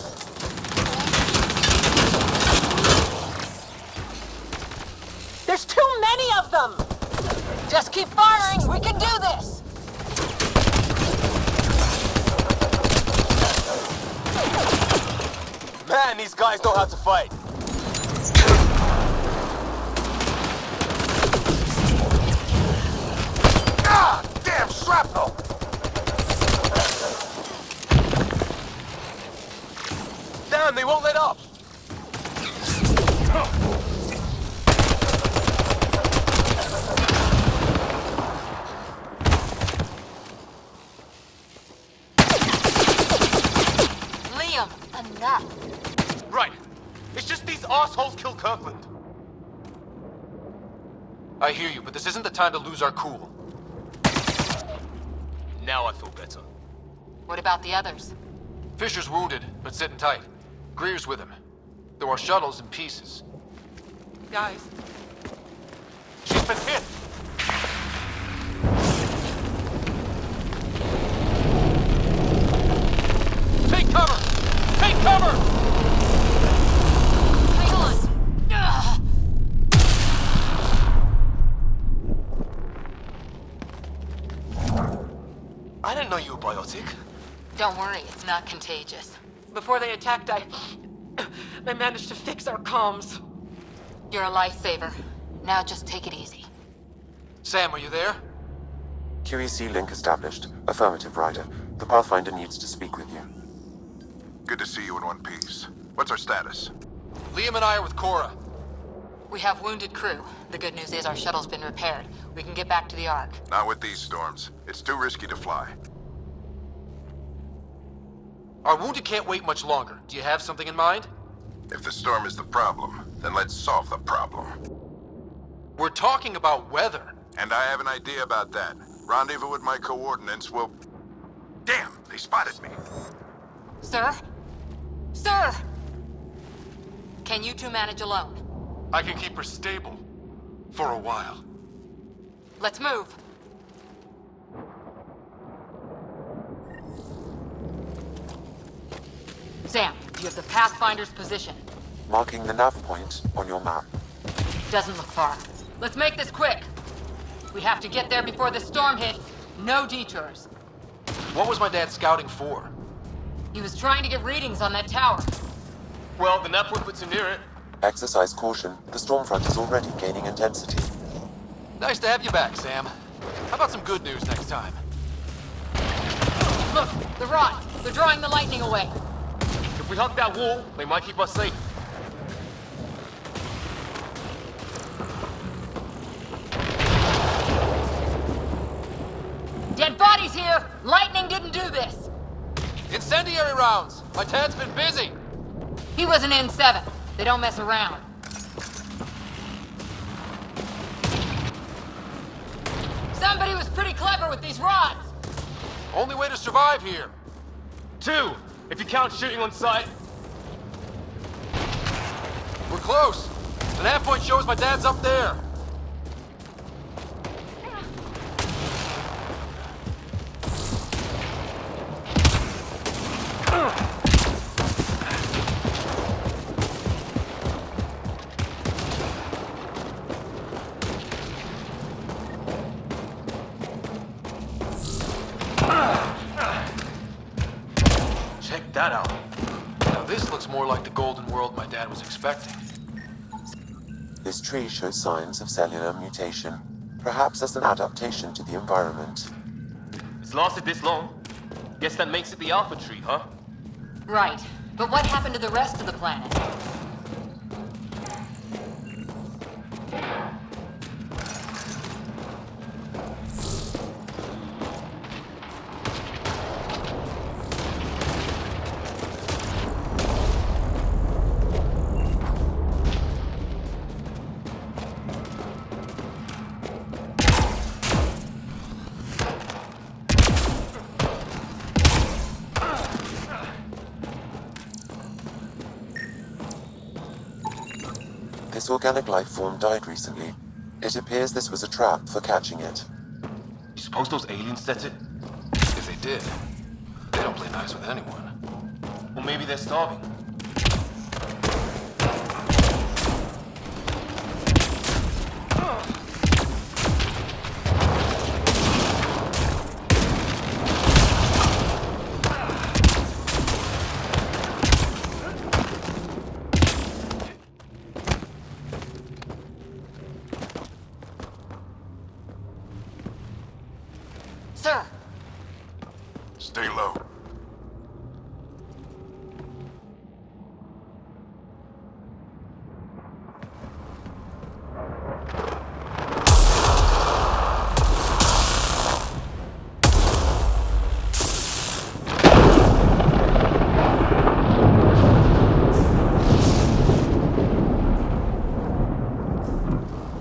There's too many of them! Just keep firing, we can do this! Man, these guys know how to fight. Ah! Damn shrapnel! Damn, they won't let up! Liam, enough. Right. It's just these assholes killed Kirkland. I hear you, but this isn't the time to lose our cool. Now I feel better. What about the others? Fisher's wounded, but sitting tight. Greer's with him. Though our shuttle's in pieces. Guys. She's been hit! Take cover! Take cover! Hang on! Ugh. I didn't know you were biotic. Don't worry, it's not contagious. Before they attacked, I managed to fix our comms. You're a lifesaver. Now just take it easy. Sam, are you there? QEC link established. Affirmative, Ryder. The Pathfinder needs to speak with you. Good to see you in one piece. What's our status? Liam and I are with Cora. We have wounded crew. The good news is our shuttle's been repaired. We can get back to the Ark. Not with these storms. It's too risky to fly. Our wounded can't wait much longer. Do you have something in mind? If the storm is the problem, then let's solve the problem. We're talking about weather. And I have an idea about that. Rendezvous with my coordinates will... Damn, they spotted me. Sir? Sir! Can you two manage alone? I can keep her stable. For a while. Let's move. Sam, you have the Pathfinder's position. Marking the nav point on your map. Doesn't look far. Let's make this quick. We have to get there before the storm hits. No detours. What was my dad scouting for? He was trying to get readings on that tower. Well, the network puts him near it. Exercise caution. The storm front is already gaining intensity. Nice to have you back, Sam. How about some good news next time? Look, the rod. They're drawing the lightning away. If we hug that wall, they might keep us safe. Dead bodies here! Lightning didn't do this! Incendiary rounds! My dad's been busy! He was an N7. They don't mess around. Somebody was pretty clever with these rods. Only way to survive here. 2, if you count shooting on sight. We're close. The nav point shows my dad's up there. Check that out. Now this looks more like the golden world my dad was expecting. This tree shows signs of cellular mutation, perhaps as an adaptation to the environment. It's lasted this long. Guess that makes it the Alpha tree, huh? Right. But what happened to the rest of the planet? This organic life form died recently. It appears this was a trap for catching it. You suppose those aliens set it? If they did, they don't play nice with anyone. Or maybe they're starving. Sir! Stay low.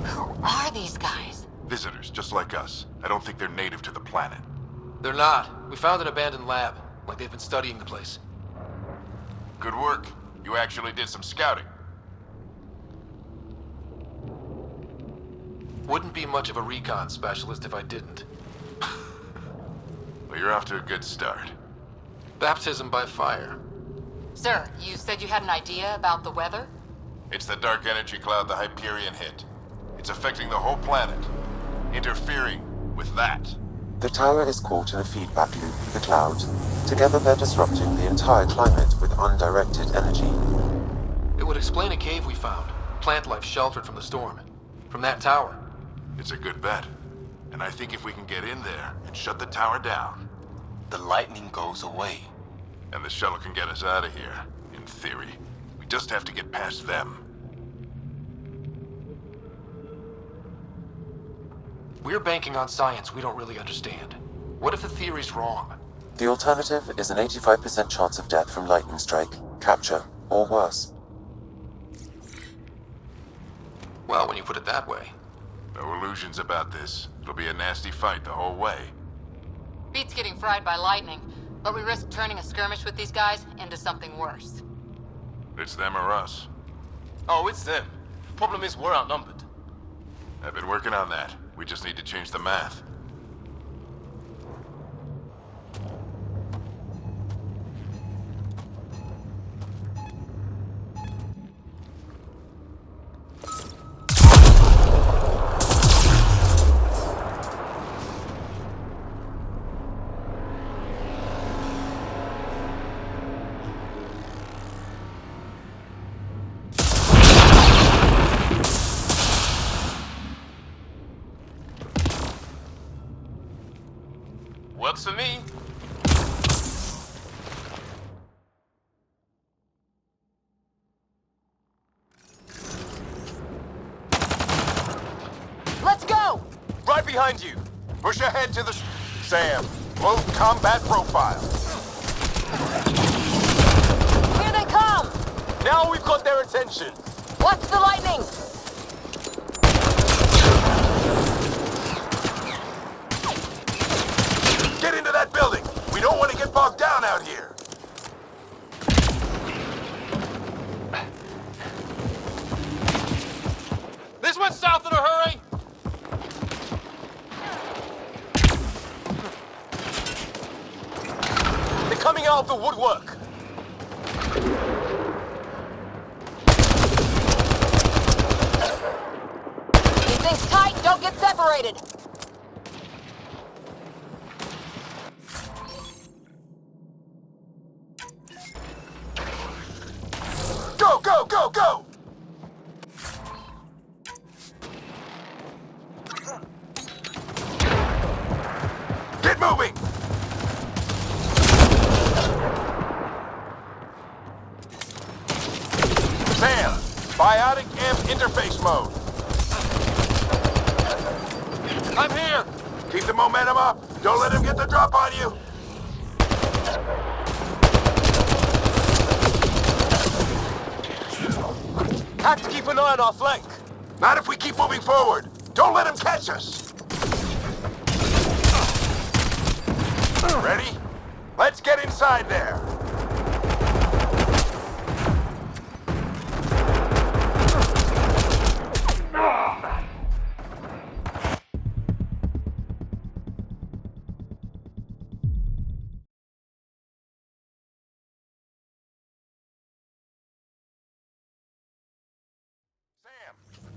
Who are these guys? Visitors, just like us. I don't think they're native to the planet. They're not. We found an abandoned lab, like they've been studying the place. Good work. You actually did some scouting. Wouldn't be much of a recon specialist if I didn't. Well, you're off to a good start. Baptism by fire. Sir, you said you had an idea about the weather? It's the dark energy cloud the Hyperion hit. It's affecting the whole planet. Interfering with that. The tower is caught in a feedback loop with the cloud. Together they're disrupting the entire climate with undirected energy. It would explain a cave we found. Plant life sheltered from the storm. From that tower. It's a good bet. And I think if we can get in there and shut the tower down, The lightning goes away. and the shuttle can get us out of here, in theory. We just have to get past them. We're banking on science we don't really understand. What if the theory's wrong? The alternative is an 85% chance of death from lightning strike, capture, or worse. Well, when you put it that way. No illusions about this. It'll be a nasty fight the whole way. Beats getting fried by lightning, but we risk turning a skirmish with these guys into something worse. It's them or us. Oh, it's them. Problem is, we're outnumbered. I've been working on that. We just need to change the math. Works for me. Let's go! Right behind you. Push ahead to the... Sam, low combat profile. Here they come! Now we've got their attention. Watch the lightning! don't want to get bogged down out here. This one's south in a hurry! They're coming out of the woodwork. Keep things tight, don't get separated. Go, go, go, go! Get moving! Sam, biotic amp interface mode. I'm here! Keep the momentum up. Don't let him get the drop on you. Have to keep an eye on our flank. Not if we keep moving forward. Don't let him catch us. Ready? Let's get inside there.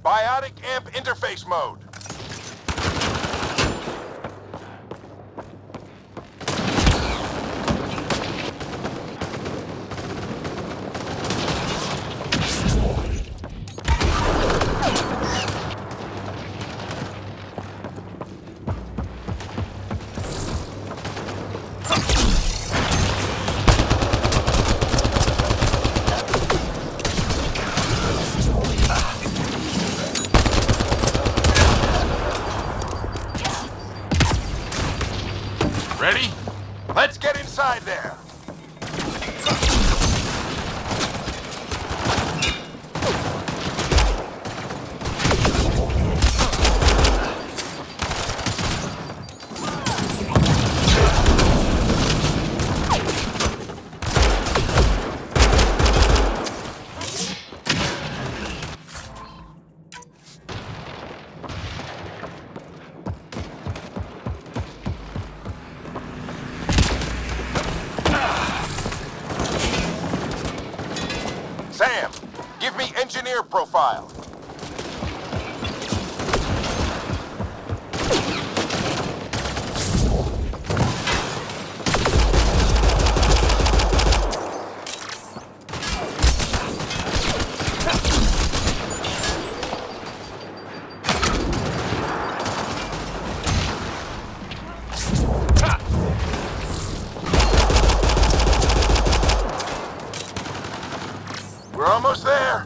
Biotic amp interface mode. Ready? Let's get inside there. Sam, give me engineer profile. We're almost there.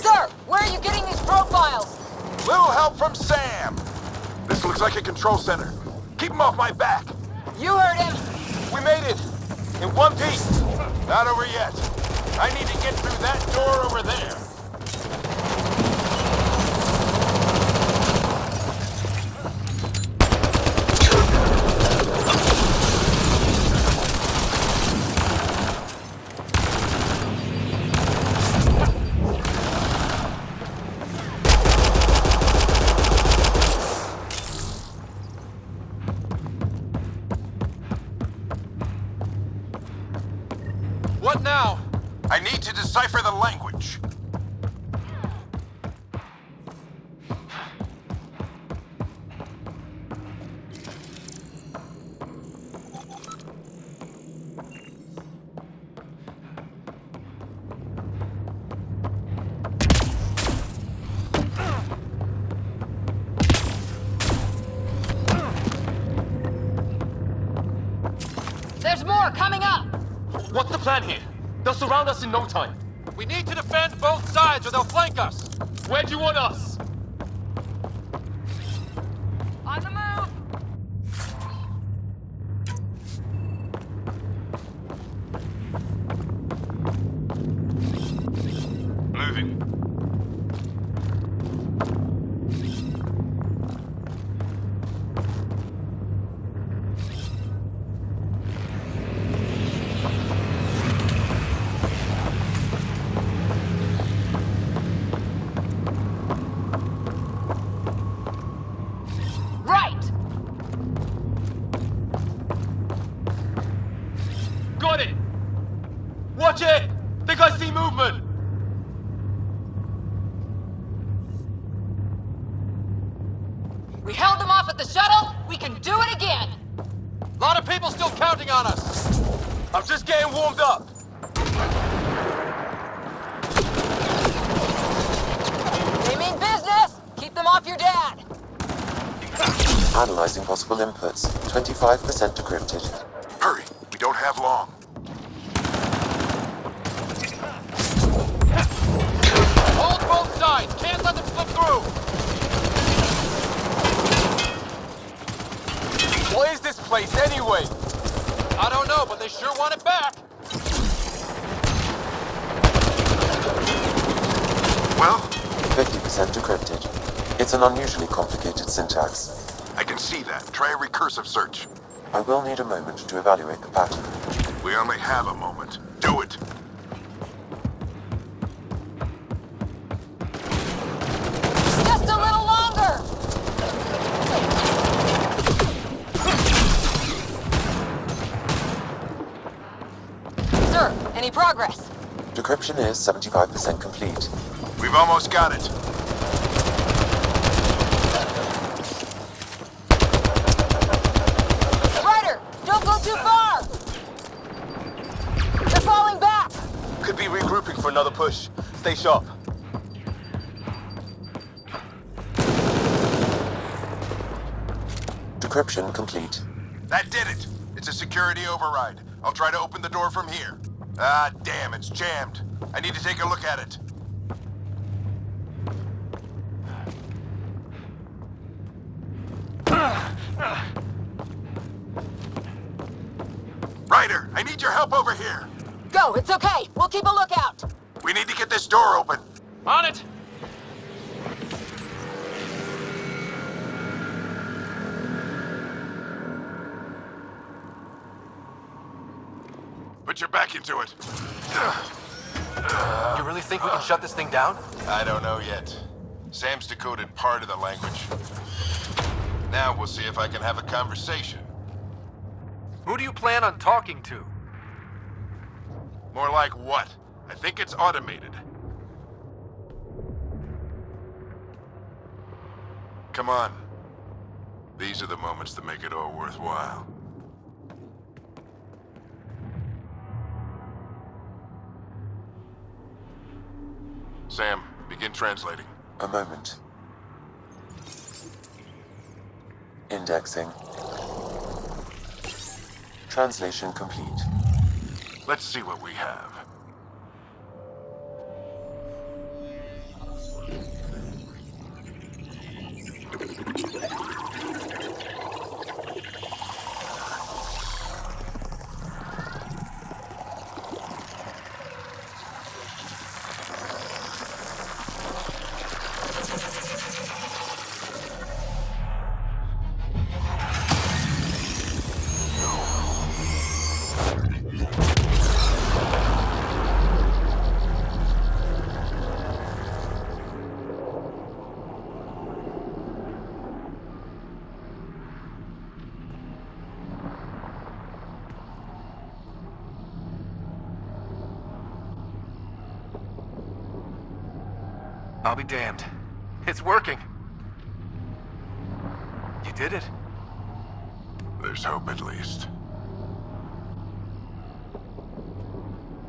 Sir, where are you getting these profiles? Little help from Sam. This looks like a control center. Keep him off my back. You heard him. We made it. In one piece. Not over yet. I need to get through that door over there. What now? I need to decipher the language. There's more coming up. What's the plan here? They'll surround us in no time. We need to defend both sides or they'll flank us. Where do you want us? On the move. Moving. Watch it! Think I see movement! We held them off at the shuttle. We can do it again. A lot of people still counting on us. I'm just getting warmed up. They mean business. Keep them off your dad. Analyzing possible inputs. 25% decrypted. Hurry, we don't have long. Hold both sides. Can't let them slip through. What is this place anyway? I don't know, but they sure want it back. Well? 50% decrypted. It's an unusually complicated syntax. I can see that. Try a recursive search. I will need a moment to evaluate the pattern. We only have a moment. Do it. Just a little longer. Sir, any progress? Decryption is 75% complete. We've almost got it. Ryder, don't go too far. They're falling back. Could be regrouping for another push. Stay sharp. Decryption complete. That did it. It's a security override. I'll try to open the door from here. Ah, damn, it's jammed. I need to take a look at it. Ryder, I need your help over here. Go, it's okay. We'll keep a lookout. We need to get this door open. On it! Put your back into it. You really think we can shut this thing down? I don't know yet. Sam's decoded part of the language. Now we'll see if I can have a conversation. Who do you plan on talking to? More like what? I think it's automated. Come on. These are the moments that make it all worthwhile. Sam, begin translating. A moment. Indexing. Translation complete. Let's see what we have. I'll be damned. It's working. You did it. There's hope at least.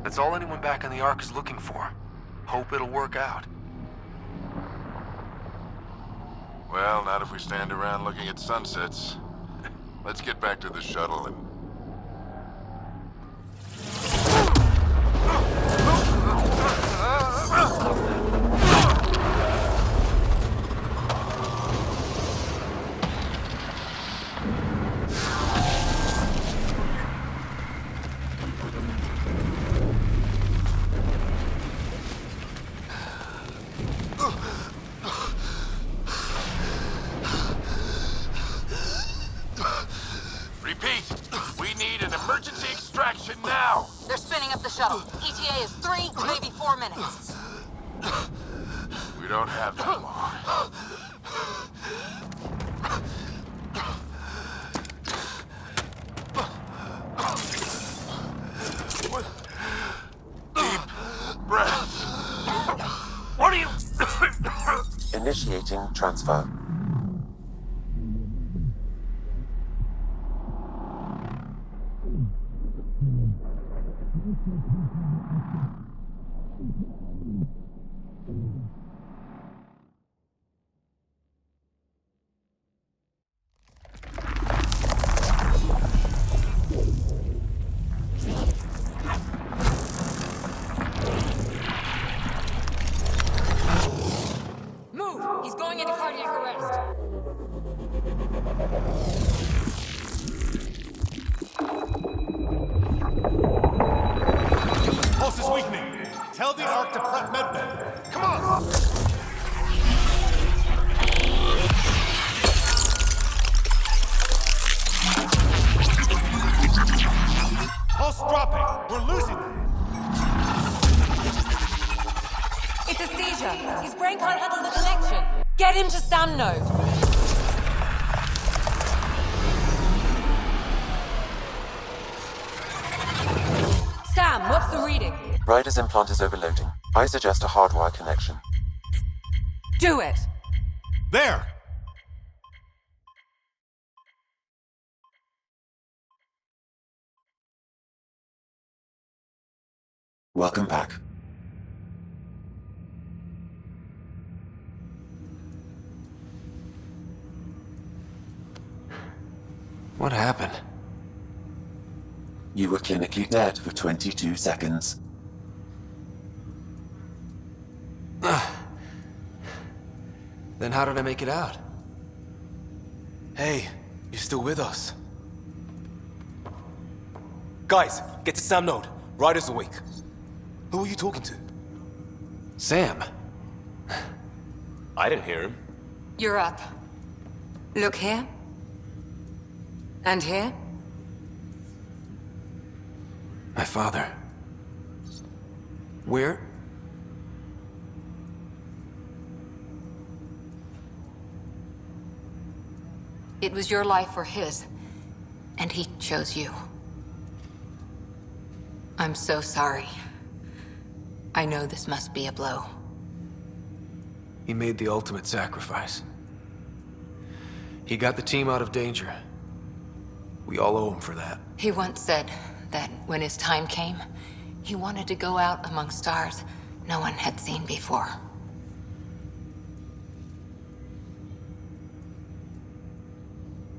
That's all anyone back on the Ark is looking for. Hope it'll work out. Well, not if we stand around looking at sunsets. Let's get back to the shuttle and... Repeat! We need an emergency extraction now! They're spinning up the shuttle. ETA is 3, maybe 4 minutes. We don't have that long. Initiating transfer. Move! He's going into cardiac arrest. Pulse is weakening. Tell the Ark to prep medbay. Come on! Pulse dropping. We're losing them. It's a seizure. His brain can't handle the connection. Get him to Sam node. Sam, what's the reading? Ryder's implant is overloading. I suggest a hardwire connection. Do it! There! Welcome back. What happened? You were clinically dead for 22 seconds. Then how did I make it out? Hey, you're still with us. Guys, get to Sam node. Ryder's awake. Who are you talking to? Sam. I didn't hear him. You're up. Look here. And here. My father. Where? It was your life or his, and he chose you. I'm so sorry. I know this must be a blow. He made the ultimate sacrifice. He got the team out of danger. We all owe him for that. He once said that when his time came, he wanted to go out among stars no one had seen before.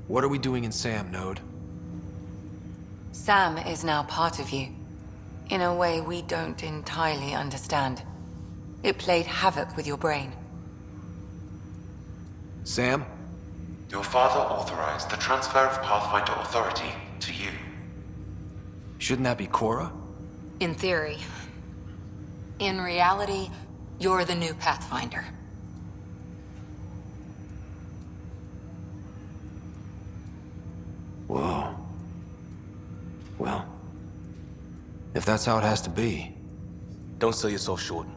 What are we doing in Sam node? Sam is now part of you. In a way we don't entirely understand. It played havoc with your brain. Sam? Your father authorized the transfer of Pathfinder authority to you. Shouldn't that be Cora? In theory. In reality, you're the new Pathfinder. Whoa. Well, if that's how it has to be. Don't sell yourself short.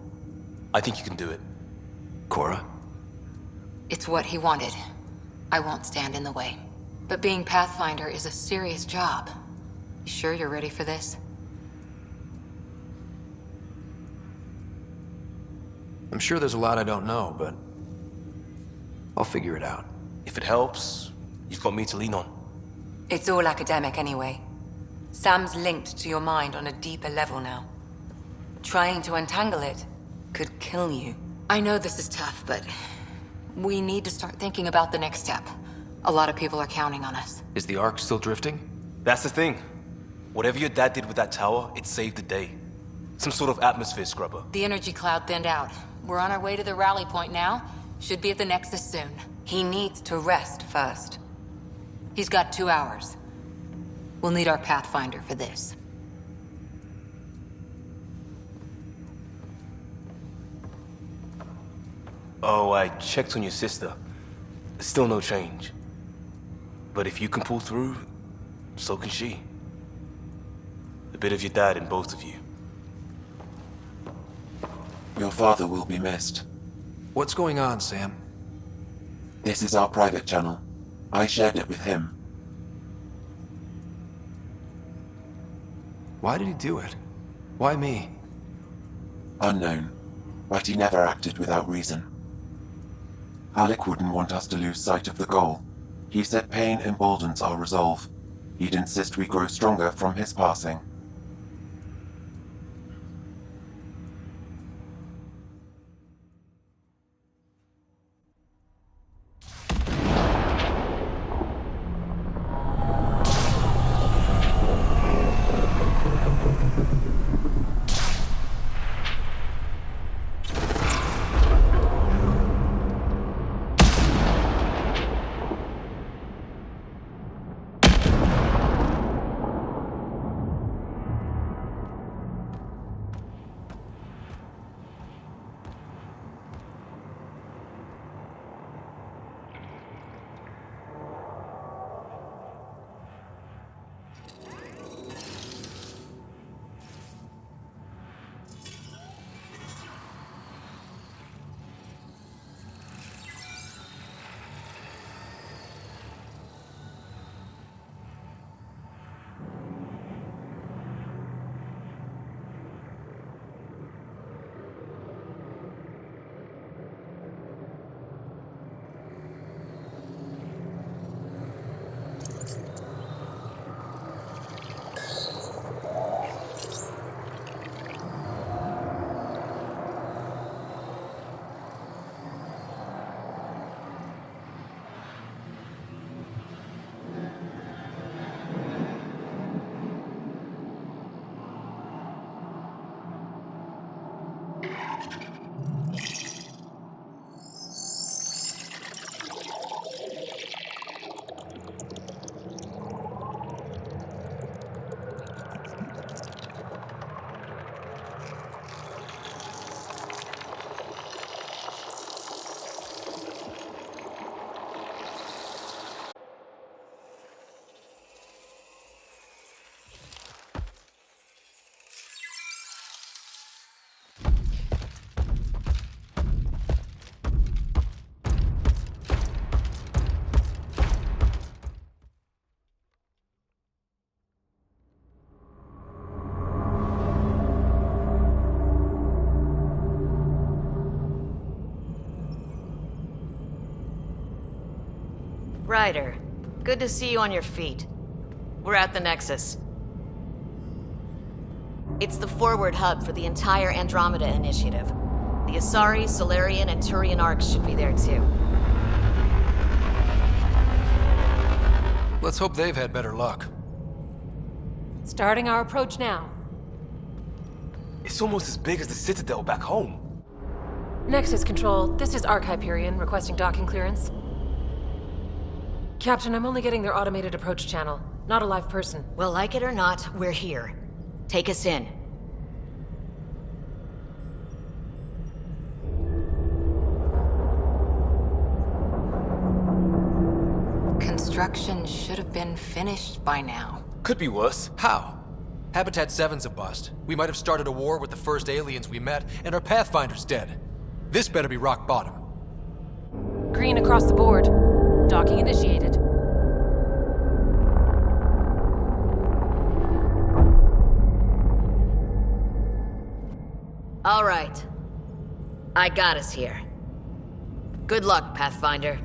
I think you can do it. Cora? It's what he wanted. I won't stand in the way. But being Pathfinder is a serious job. You sure you're ready for this? I'm sure there's a lot I don't know, but I'll figure it out. If it helps, you've got me to lean on. It's all academic anyway. Sam's linked to your mind on a deeper level now. Trying to untangle it could kill you. I know this is tough, but we need to start thinking about the next step. A lot of people are counting on us. Is the Ark still drifting? That's the thing. Whatever your dad did with that tower, it saved the day. Some sort of atmosphere scrubber. The energy cloud thinned out. We're on our way to the rally point now. Should be at the Nexus soon. He needs to rest first. He's got 2 hours. We'll need our Pathfinder for this. Oh, I checked on your sister. Still no change. But if you can pull through, so can she. A bit of your dad in both of you. Your father will be missed. What's going on, Sam? This is our private channel. I shared it with him. Why did he do it? Why me? Unknown, but he never acted without reason. Halleck wouldn't want us to lose sight of the goal. He said pain emboldens our resolve. He'd insist we grow stronger from his passing. Ryder, good to see you on your feet. We're at the Nexus. It's the forward hub for the entire Andromeda initiative. The Asari, Solarian, and Turian arcs should be there too. Let's hope they've had better luck. Starting our approach now. It's almost as big as the Citadel back home. Nexus Control, this is Arc Hyperion requesting docking clearance. Captain, I'm only getting their automated approach channel, not a live person. Well, like it or not, we're here. Take us in. Construction should have been finished by now. Could be worse. How? Habitat 7's a bust. We might have started a war with the first aliens we met, and our Pathfinder's dead. This better be rock bottom. Green across the board. Docking initiated. All right. I got us here. Good luck, Pathfinder.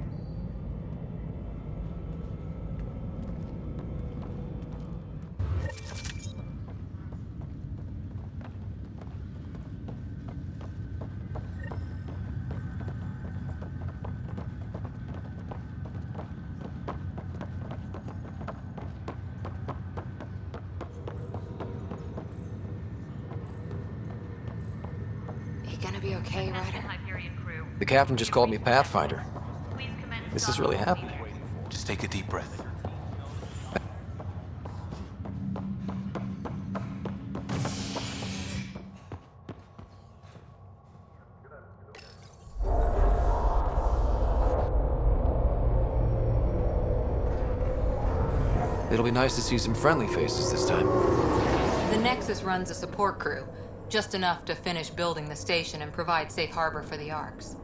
Gonna be okay, Ryder? The captain just called me Pathfinder. This is really happening. Just take a deep breath. It'll be nice to see some friendly faces this time. The Nexus runs a support crew. Just enough to finish building the station and provide safe harbor for the arcs.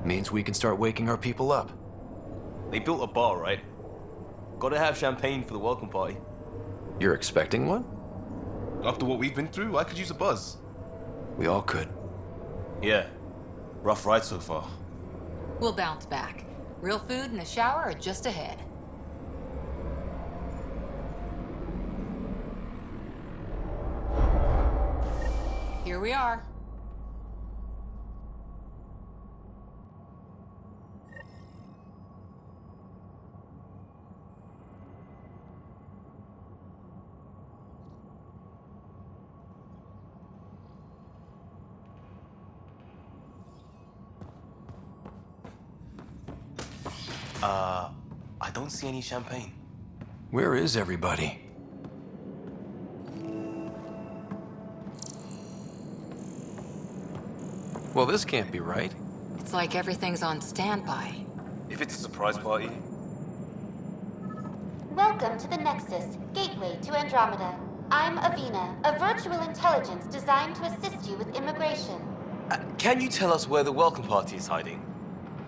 Means we can start waking our people up. They built a bar, right? Gotta have champagne for the welcome party. You're expecting one? After what we've been through, I could use a buzz. We all could. Yeah. Rough ride so far. We'll bounce back. Real food and a shower are just ahead. Here we are. I don't see any champagne. Where is everybody? Well, this can't be right. It's like everything's on standby. If it's a surprise party, Welcome to the Nexus, gateway to Andromeda. I'm Avina, a virtual intelligence designed to assist you with immigration. can you tell us where the welcome party is hiding?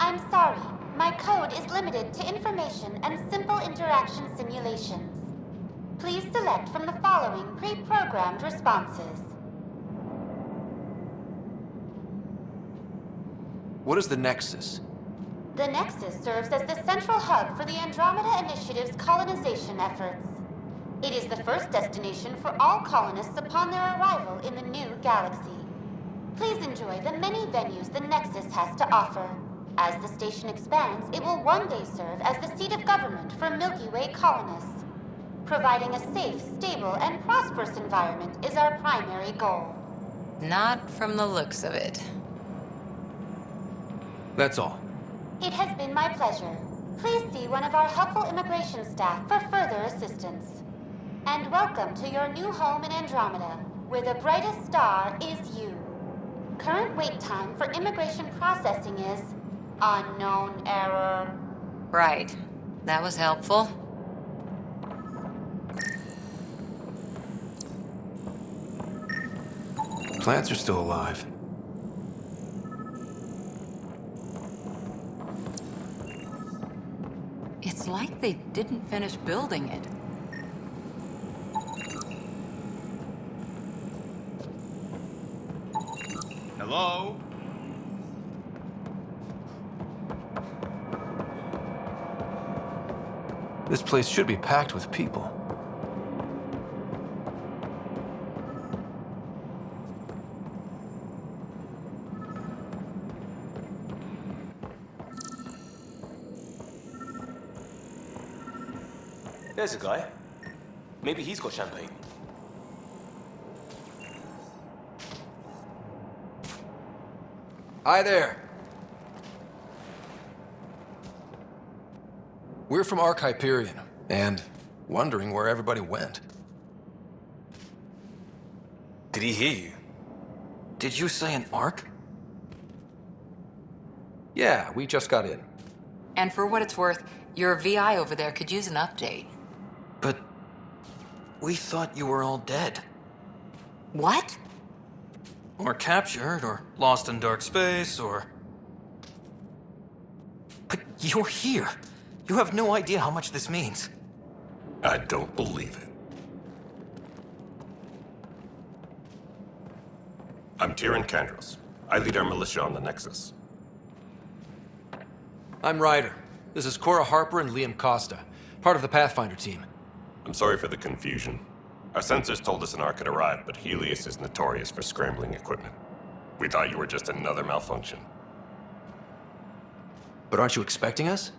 I'm sorry, my code is limited to information and simple interaction simulations. Please select from the following pre-programmed responses. What is the Nexus? The Nexus serves as the central hub for the Andromeda Initiative's colonization efforts. It is the first destination for all colonists upon their arrival in the new galaxy. Please enjoy the many venues the Nexus has to offer. As the station expands, it will one day serve as the seat of government for Milky Way colonists. Providing a safe, stable, and prosperous environment is our primary goal. Not from the looks of it. That's all. It has been my pleasure. Please see one of our helpful immigration staff for further assistance. And welcome to your new home in Andromeda, where the brightest star is you. Current wait time for immigration processing is unknown error. Right. That was helpful. Plants are still alive. It's like they didn't finish building it. Hello? This place should be packed with people. There's a guy. Maybe he's got champagne. Hi there. We're from Ark Hyperion, and wondering where everybody went. Did he hear you? Did you say an Ark? Yeah, we just got in. And for what it's worth, your VI over there could use an update. But we thought you were all dead. What? Or captured, or lost in dark space, or... But you're here. You have no idea how much this means. I don't believe it. I'm Tyrion Kandros. I lead our militia on the Nexus. I'm Ryder. This is Cora Harper and Liam Costa, part of the Pathfinder team. I'm sorry for the confusion. Our sensors told us an Ark had arrived, but Helios is notorious for scrambling equipment. We thought you were just another malfunction. But aren't you expecting us?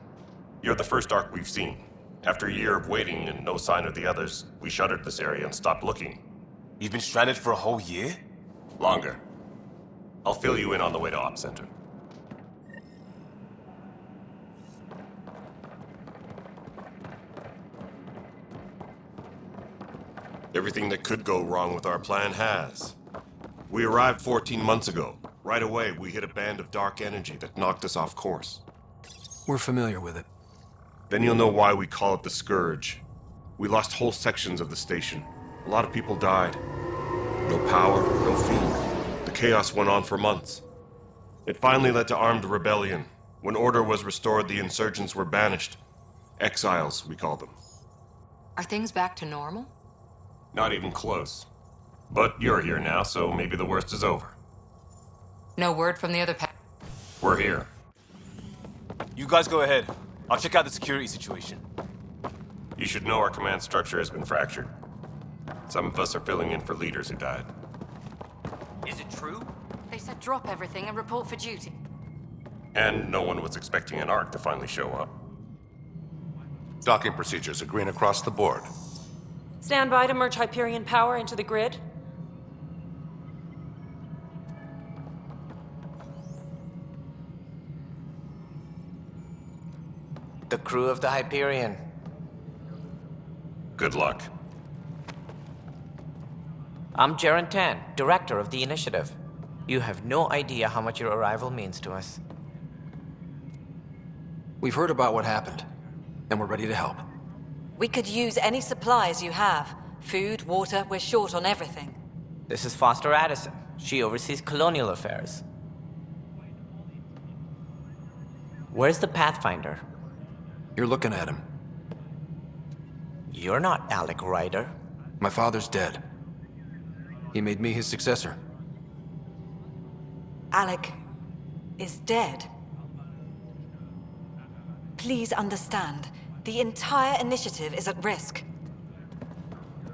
You're the first Ark we've seen. After a year of waiting and no sign of the others, we shuttered this area and stopped looking. You've been stranded for a whole year? Longer. I'll fill you in on the way to Op Center. Everything that could go wrong with our plan has. We arrived 14 months ago. Right away, we hit a band of dark energy that knocked us off course. We're familiar with it. Then you'll know why we call it the Scourge. We lost whole sections of the station. A lot of people died. No power, no food. The chaos went on for months. It finally led to armed rebellion. When order was restored, the insurgents were banished. Exiles, we call them. Are things back to normal? Not even close. But you're here now, so maybe the worst is over. No word from the other We're here. You guys go ahead. I'll check out the security situation. You should know our command structure has been fractured. Some of us are filling in for leaders who died. Is it true? They said drop everything and report for duty. And no one was expecting an Ark to finally show up. Docking procedures are green across the board. Stand by to merge Hyperion power into the grid. The crew of the Hyperion. Good luck. I'm Jaren Tan, director of the initiative. You have no idea how much your arrival means to us. We've heard about what happened, and we're ready to help. We could use any supplies you have. Food, water, we're short on everything. This is Foster Addison. She oversees colonial affairs. Where's the Pathfinder? You're looking at him. You're not Alec Ryder. My father's dead. He made me his successor. Alec is dead. Please understand, the entire initiative is at risk.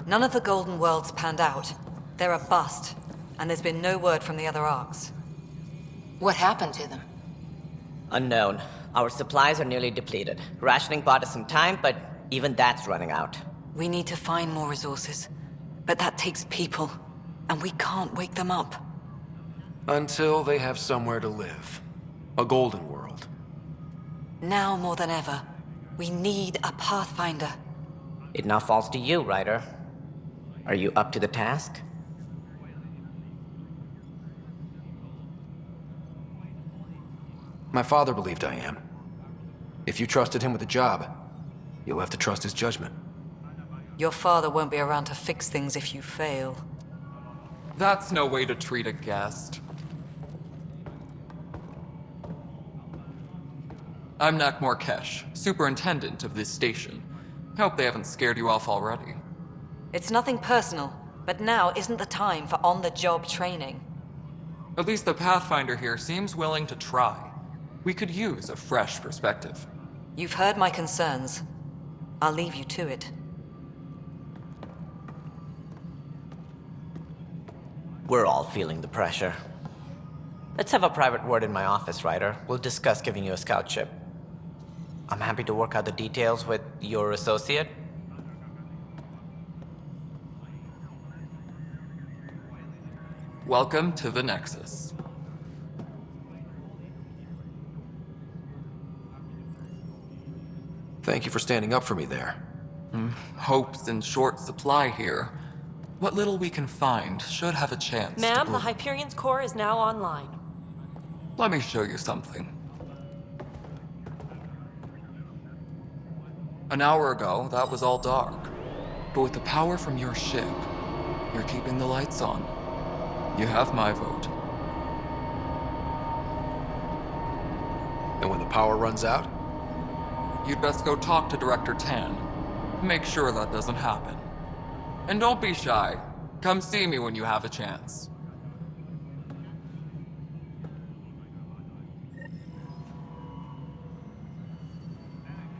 None of the Golden Worlds panned out. They're a bust, and there's been no word from the other arcs. What happened to them? Unknown. Our supplies are nearly depleted. Rationing bought us some time, but even that's running out. We need to find more resources, but that takes people, and we can't wake them up. Until they have somewhere to live. A golden world. Now more than ever, we need a Pathfinder. It now falls to you, Ryder. Are you up to the task? My father believed I am. If you trusted him with a job, you'll have to trust his judgment. Your father won't be around to fix things if you fail. That's no way to treat a guest. I'm Nak Morkesh, superintendent of this station. Hope they haven't scared you off already. It's nothing personal, but now isn't the time for on-the-job training. At least the Pathfinder here seems willing to try. We could use a fresh perspective. You've heard my concerns. I'll leave you to it. We're all feeling the pressure. Let's have a private word in my office, Ryder. We'll discuss giving you a scout ship. I'm happy to work out the details with your associate. Welcome to the Nexus. Thank you for standing up for me there. Hope's in short supply here. What little we can find should have a chance to Ma'am, the bloom. Hyperion's core is now online. Let me show you something. An hour ago, that was all dark. But with the power from your ship, you're keeping the lights on. You have my vote. And when the power runs out? You'd best go talk to Director Tan. Make sure that doesn't happen. And don't be shy. Come see me when you have a chance.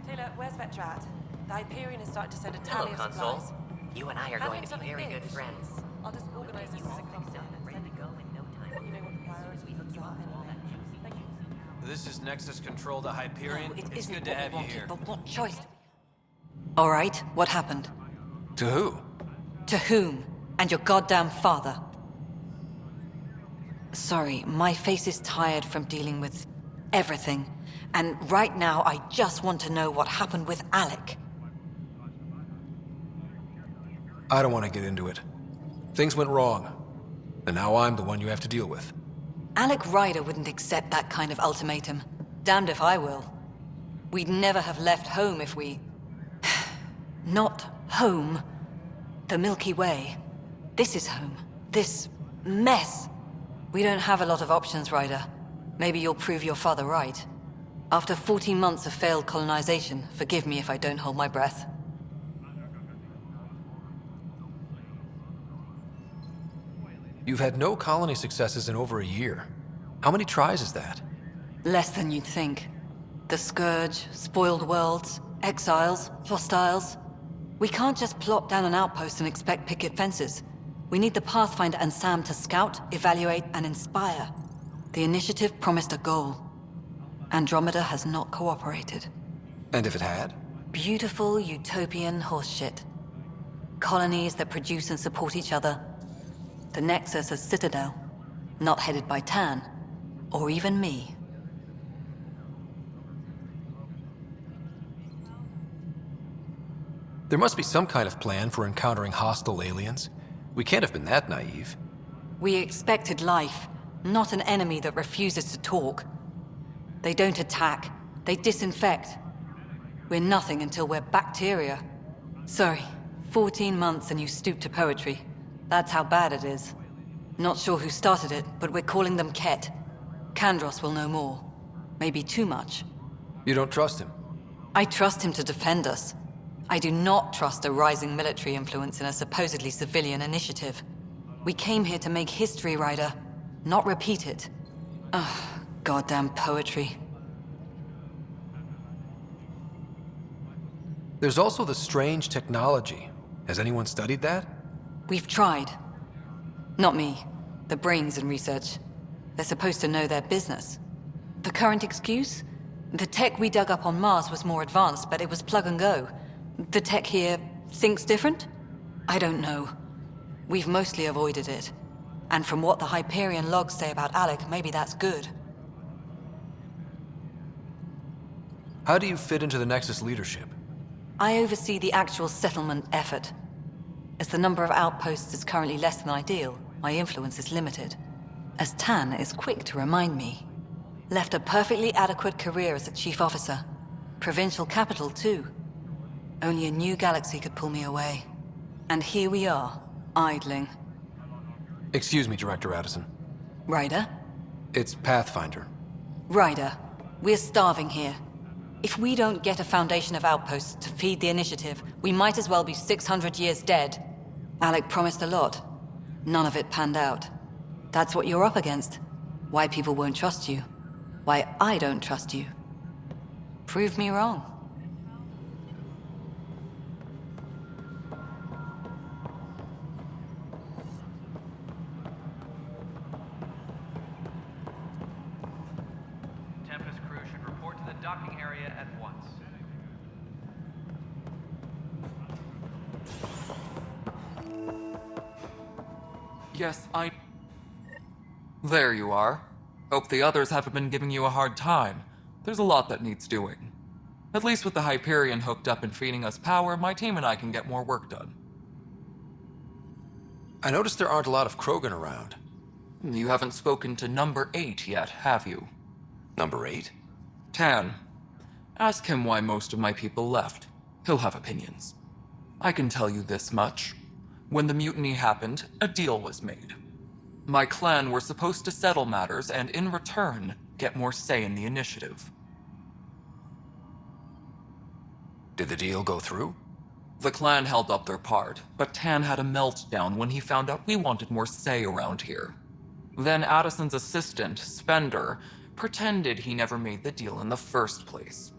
Taylor, where's Vetrat? The Hyperion is starting to send a tally of Console. supplies. You and I are Hand going him to be something very big. good friends. I'll just organize this as it comes in and send it. Go in no time. You know what the priorities are anyway. Thank you. This is Nexus Control to Hyperion. No, it it's isn't good to what we have you wanted, here. but what choice? All right, what happened? To who? To whom? And your goddamn father. Sorry, my face is tired from dealing with everything. And right now, I just want to know what happened with Alec. I don't want to get into it. Things went wrong. And now I'm the one you have to deal with. Alec Ryder wouldn't accept that kind of ultimatum. Damned if I will. We'd never have left home if we... Not home. The Milky Way. This is home. This mess. We don't have a lot of options, Ryder. Maybe you'll prove your father right. After 14 months of failed colonization, forgive me if I don't hold my breath. You've had no colony successes in over a year. How many tries is that? Less than you'd think. The Scourge, spoiled worlds, exiles, hostiles. We can't just plop down an outpost and expect picket fences. We need the Pathfinder and Sam to scout, evaluate, and inspire. The initiative promised a goal. Andromeda has not cooperated. And if it had? Beautiful utopian horseshit. Colonies that produce and support each other. The Nexus as Citadel, not headed by Tan, or even me. There must be some kind of plan for encountering hostile aliens. We can't have been that naive. We expected life, not an enemy that refuses to talk. They don't attack, they disinfect. We're nothing until we're bacteria. Sorry, 14 months and you stoop to poetry. That's how bad it is. Not sure who started it, but we're calling them Ket. Kandros will know more. Maybe too much. You don't trust him? I trust him to defend us. I do not trust a rising military influence in a supposedly civilian initiative. We came here to make history, Ryder, not repeat it. Ugh, goddamn poetry. There's also the strange technology. Has anyone studied that? We've tried. Not me. The brains in research. They're supposed to know their business. The current excuse? The tech we dug up on Mars was more advanced, but it was plug and go. The tech here thinks different? I don't know. We've mostly avoided it. And from what the Hyperion logs say about Alec, maybe that's good. How do you fit into the Nexus leadership? I oversee the actual settlement effort. As the number of outposts is currently less than ideal, my influence is limited. As Tan is quick to remind me. Left a perfectly adequate career as a chief officer. Provincial capital, too. Only a new galaxy could pull me away. And here we are, idling. Excuse me, Director Addison. Ryder? It's Pathfinder. Ryder, we're starving here. If we don't get a foundation of outposts to feed the initiative, we might as well be 600 years dead. Alec promised a lot. None of it panned out. That's what you're up against. Why people won't trust you. Why I don't trust you. Prove me wrong. Tempest crew should report to the docking area at once. Yes, There you are. Hope the others haven't been giving you a hard time. There's a lot that needs doing. At least with the Hyperion hooked up and feeding us power, my team and I can get more work done. I noticed there aren't a lot of Krogan around. You haven't spoken to number 8 yet, have you? Number 8? Tan. Ask him why most of my people left. He'll have opinions. I can tell you this much. When the mutiny happened, a deal was made. My clan were supposed to settle matters and, in return, get more say in the initiative. Did the deal go through? The clan held up their part, but Tan had a meltdown when he found out we wanted more say around here. Then Addison's assistant, Spender, pretended he never made the deal in the first place.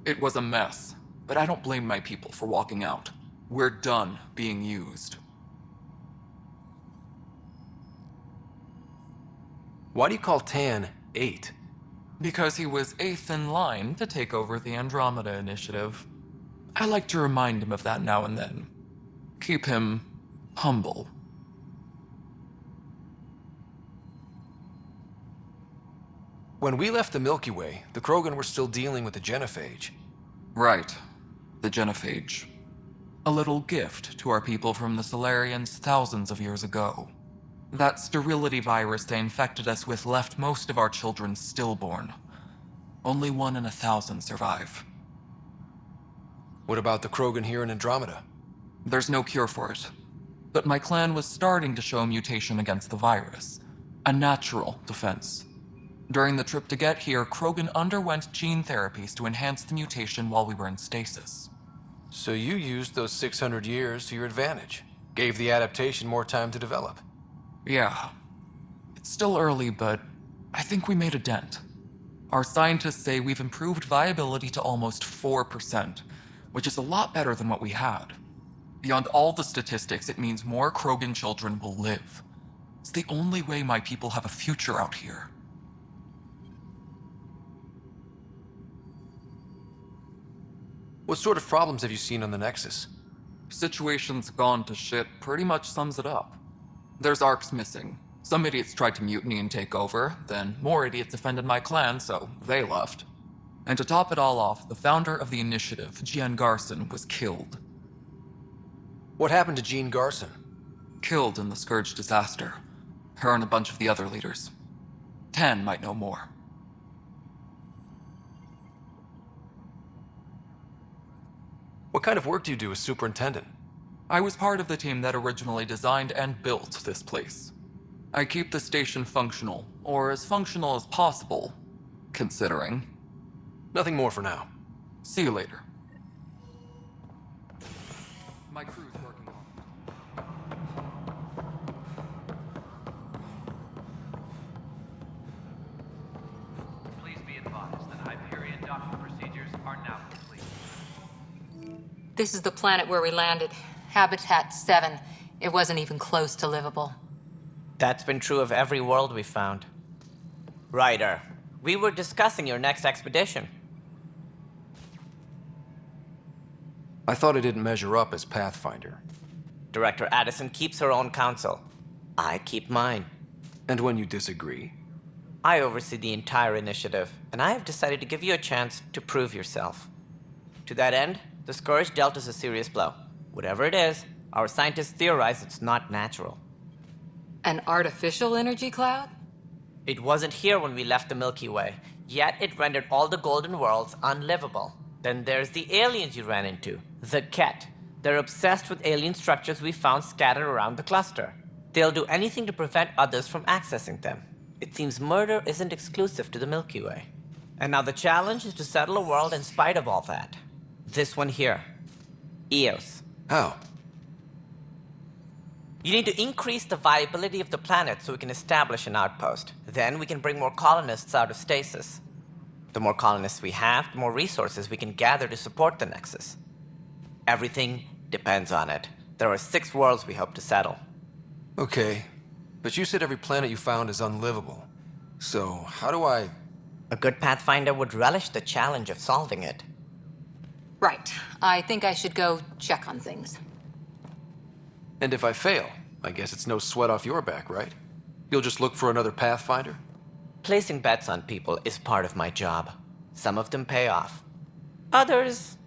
It was a mess, but I don't blame my people for walking out. We're done being used. Why do you call Tan 8? Because he was 8th in line to take over the Andromeda initiative. I like to remind him of that now and then. Keep him humble. When we left the Milky Way, the Krogan were still dealing with the genophage. Right. The genophage. A little gift to our people from the Solarians thousands of years ago. That sterility virus they infected us with left most of our children stillborn. Only 1 in 1,000 survive. What about the Krogan here in Andromeda? There's no cure for it. But my clan was starting to show mutation against the virus. A natural defense. During the trip to get here, Krogan underwent gene therapies to enhance the mutation while we were in stasis. So you used those 600 years to your advantage. Gave the adaptation more time to develop. Yeah. It's still early, but I think we made a dent. Our scientists say we've improved viability to almost 4%, which is a lot better than what we had. Beyond all the statistics, it means more Krogan children will live. It's the only way my people have a future out here. What sort of problems have you seen on the Nexus? Situation's gone to shit pretty much sums it up. There's Arcs missing. Some idiots tried to mutiny and take over, then more idiots offended my clan, so they left. And to top it all off, the founder of the initiative, Jean Garson, was killed. What happened to Jean Garson? Killed in the Scourge disaster. Her and a bunch of the other leaders. Tan might know more. What kind of work do you do as superintendent? I was part of the team that originally designed and built this place. I keep the station functional, or as functional as possible, considering. Nothing more for now. See you later. My crew's working on it. Please be advised that Hyperion docking procedures are now complete. This is the planet where we landed. Habitat 7. It wasn't even close to livable. That's been true of every world we've found. Ryder, we were discussing your next expedition. I thought I didn't measure up as Pathfinder. Director Addison keeps her own counsel. I keep mine. And when you disagree? I oversee the entire initiative, and I have decided to give you a chance to prove yourself. To that end, the Scourge dealt us a serious blow. Whatever it is, our scientists theorize it's not natural. An artificial energy cloud? It wasn't here when we left the Milky Way, yet it rendered all the golden worlds unlivable. Then there's the aliens you ran into, the Ket. They're obsessed with alien structures we found scattered around the cluster. They'll do anything to prevent others from accessing them. It seems murder isn't exclusive to the Milky Way. And now the challenge is to settle a world in spite of all that. This one here. Eos. How? You need to increase the viability of the planet so we can establish an outpost. Then we can bring more colonists out of stasis. The more colonists we have, the more resources we can gather to support the Nexus. Everything depends on it. There are 6 worlds we hope to settle. Okay, but you said every planet you found is unlivable. So, how do I... A good Pathfinder would relish the challenge of solving it. Right. I think I should go check on things. And if I fail, I guess it's no sweat off your back, right? You'll just look for another Pathfinder? Placing bets on people is part of my job. Some of them pay off. Others...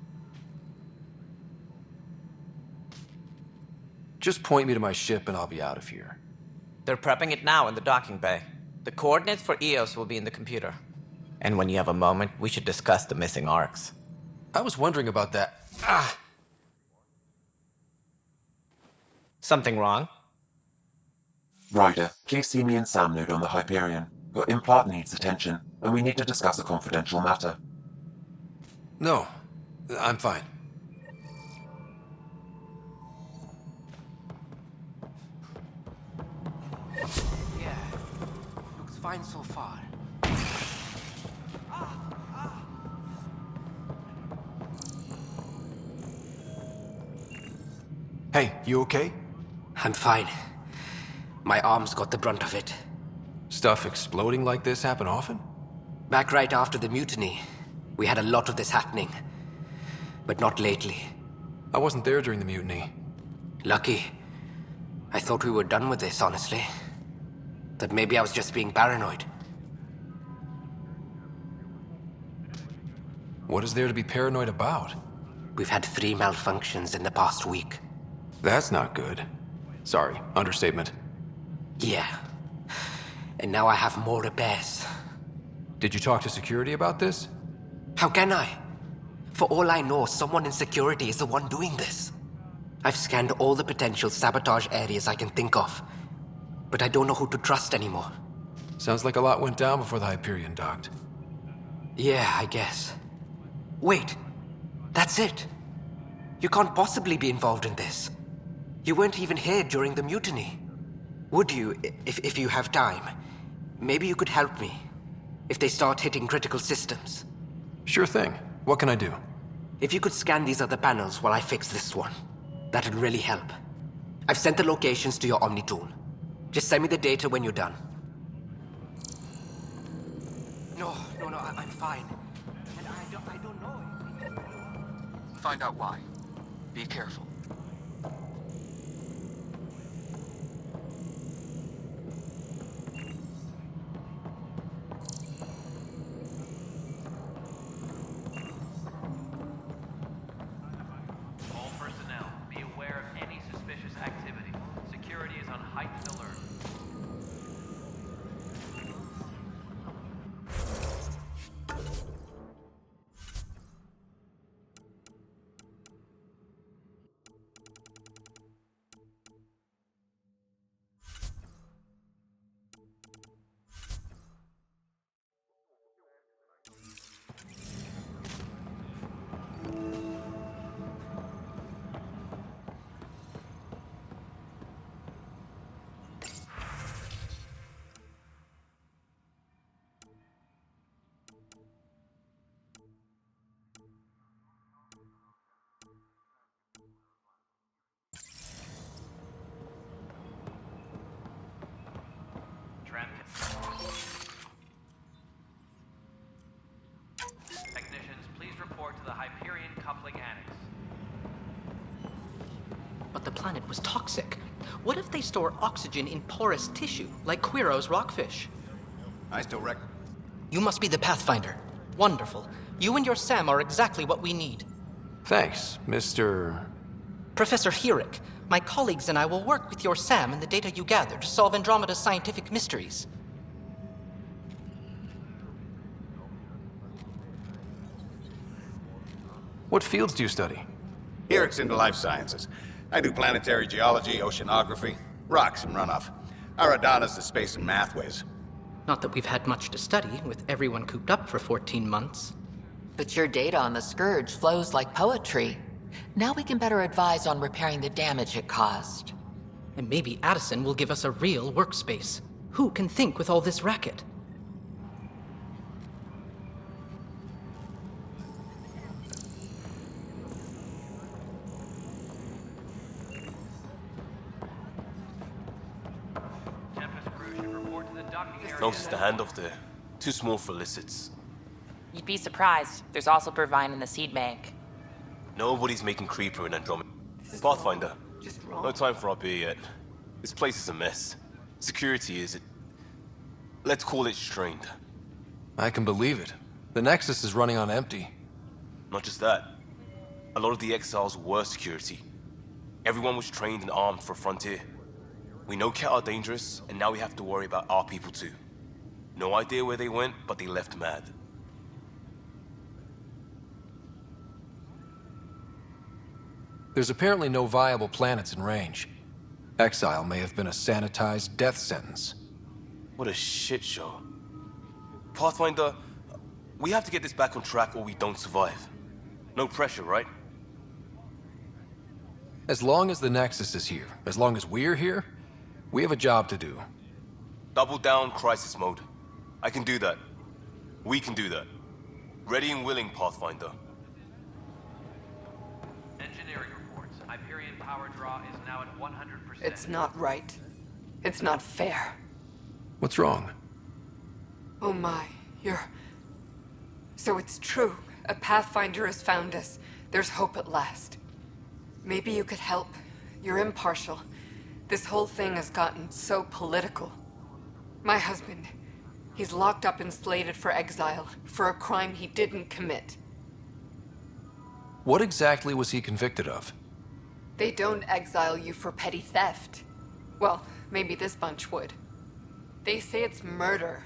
Just point me to my ship and I'll be out of here. They're prepping it now in the docking bay. The coordinates for Eos will be in the computer. And when you have a moment, we should discuss the missing arcs. I was wondering about that. Something wrong? Ryder, please see me and Sam Node on the Hyperion. Your implant needs attention, and we need to discuss a confidential matter. No, I'm fine. Yeah, looks fine so far. Hey, you okay? I'm fine. My arms got the brunt of it. Stuff exploding like this happen often? Back right after the mutiny, we had a lot of this happening. But not lately. I wasn't there during the mutiny. Lucky. I thought we were done with this, honestly. That maybe I was just being paranoid. What is there to be paranoid about? We've had 3 malfunctions in the past week. That's not good. Sorry, understatement. Yeah. And now I have more repairs. Did you talk to security about this? How can I? For all I know, someone in security is the one doing this. I've scanned all the potential sabotage areas I can think of. But I don't know who to trust anymore. Sounds like a lot went down before the Hyperion docked. Yeah, I guess. Wait. That's it. You can't possibly be involved in this. You weren't even here during the mutiny. Would you, if you have time? Maybe you could help me. if they start hitting critical systems. Sure thing. What can I do? If you could scan these other panels while I fix this one, that'd really help. I've sent the locations to your Omni tool. Just send me the data when you're done. No, I'm fine. And I don't know. Find out why. Be careful. All personnel, be aware of any suspicious activity. Security is on heightened alert. Technicians, please report to the Hyperion Coupling Annex. But the planet was toxic. What if they store oxygen in porous tissue, like Quiro's rockfish? I still reckon. You must be the Pathfinder. Wonderful. You and your Sam are exactly what we need. Thanks, Mr. Professor Herrick, my colleagues and I will work with your Sam and the data you gather to solve Andromeda's scientific mysteries. What fields do you study? Herrick's into life sciences. I do planetary geology, oceanography, rocks and runoff. Aradana's the space and math whiz. Not that we've had much to study, with everyone cooped up for 14 months. But your data on the Scourge flows like poetry. Now we can better advise on repairing the damage it caused. And maybe Addison will give us a real workspace. Who can think with all this racket? Notice the handoff there. Too small for illicits. You'd be surprised. There's also Purvine in the seed bank. Nobody's making Creeper in Andromeda. Pathfinder, no time for our beer yet. This place is a mess. Security is... let's call it strained. I can believe it. The Nexus is running on empty. Not just that. A lot of the exiles were security. Everyone was trained and armed for Frontier. We know Ket are dangerous, and now we have to worry about our people too. No idea where they went, but they left mad. There's apparently no viable planets in range. Exile may have been a sanitized death sentence. What a shit show. Pathfinder, we have to get this back on track or we don't survive. No pressure, right? As long as the Nexus is here, as long as we're here, we have a job to do. Double down crisis mode. I can do that. We can do that. Ready and willing, Pathfinder. Engineering reports. Hyperion power draw is now at 100%. It's not right. It's not fair. What's wrong? Oh my, So it's true. A Pathfinder has found us. There's hope at last. Maybe you could help. You're impartial. This whole thing has gotten so political. My husband, he's locked up and slated for exile for a crime he didn't commit. What exactly was he convicted of? They don't exile you for petty theft. Well, maybe this bunch would. They say it's murder.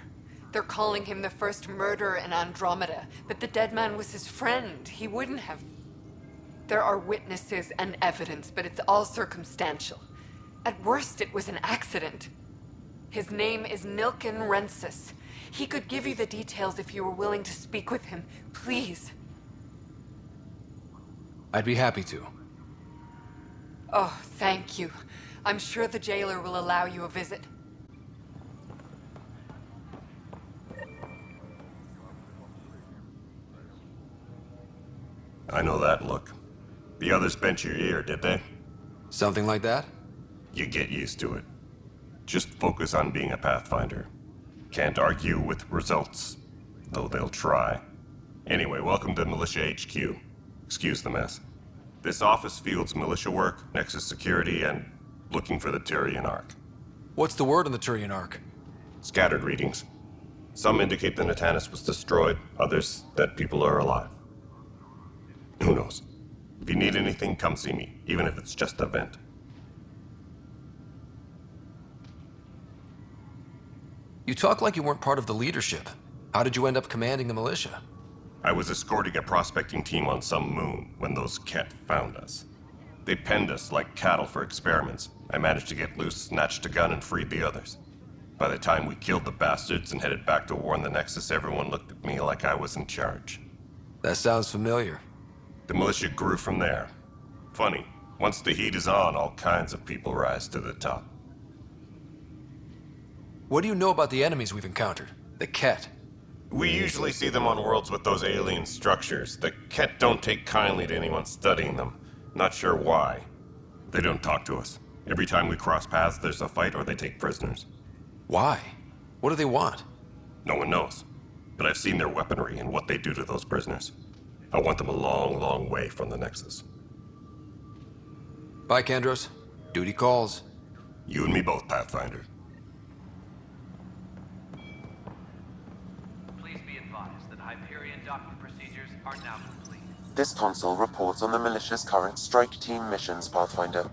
They're calling him the first murderer in Andromeda, but the dead man was his friend. He wouldn't have... There are witnesses and evidence, but it's all circumstantial. At worst, it was an accident. His name is Nilken Rensis. He could give you the details if you were willing to speak with him. Please. I'd be happy to. Oh, thank you. I'm sure the jailer will allow you a visit. The others bent your ear, did they? Something like that? You get used to it. Just focus on being a Pathfinder. Can't argue with results, though they'll try. Anyway, welcome to Militia HQ. Excuse the mess. This office fields militia work, Nexus security, and looking for the Turian Ark. What's the word on the Turian Ark? Scattered readings. Some indicate the Natanus was destroyed, others that people are alive. Who knows? If you need anything, come see me, even if it's just a vent. You talk like you weren't part of the leadership. How did you end up commanding the militia? I was escorting a prospecting team on some moon when those Ket found us. They penned us like cattle for experiments. I managed to get loose, snatched a gun, and freed the others. By the time we killed the bastards and headed back to warn the Nexus, everyone looked at me like I was in charge. That sounds familiar. The militia grew from there. Funny, once the heat is on, all kinds of people rise to the top. What do you know about the enemies we've encountered? The Ket? We usually see them on worlds with those alien structures. The Ket don't take kindly to anyone studying them. Not sure why. They don't talk to us. Every time we cross paths, there's a fight or they take prisoners. Why? What do they want? No one knows. But I've seen their weaponry and what they do to those prisoners. I want them a long, long way from the Nexus. Bye, Kandros. Duty calls. You and me both, Pathfinder. Please be advised that Hyperion docking procedures are now complete. This console reports on the militia's current strike team missions, Pathfinder.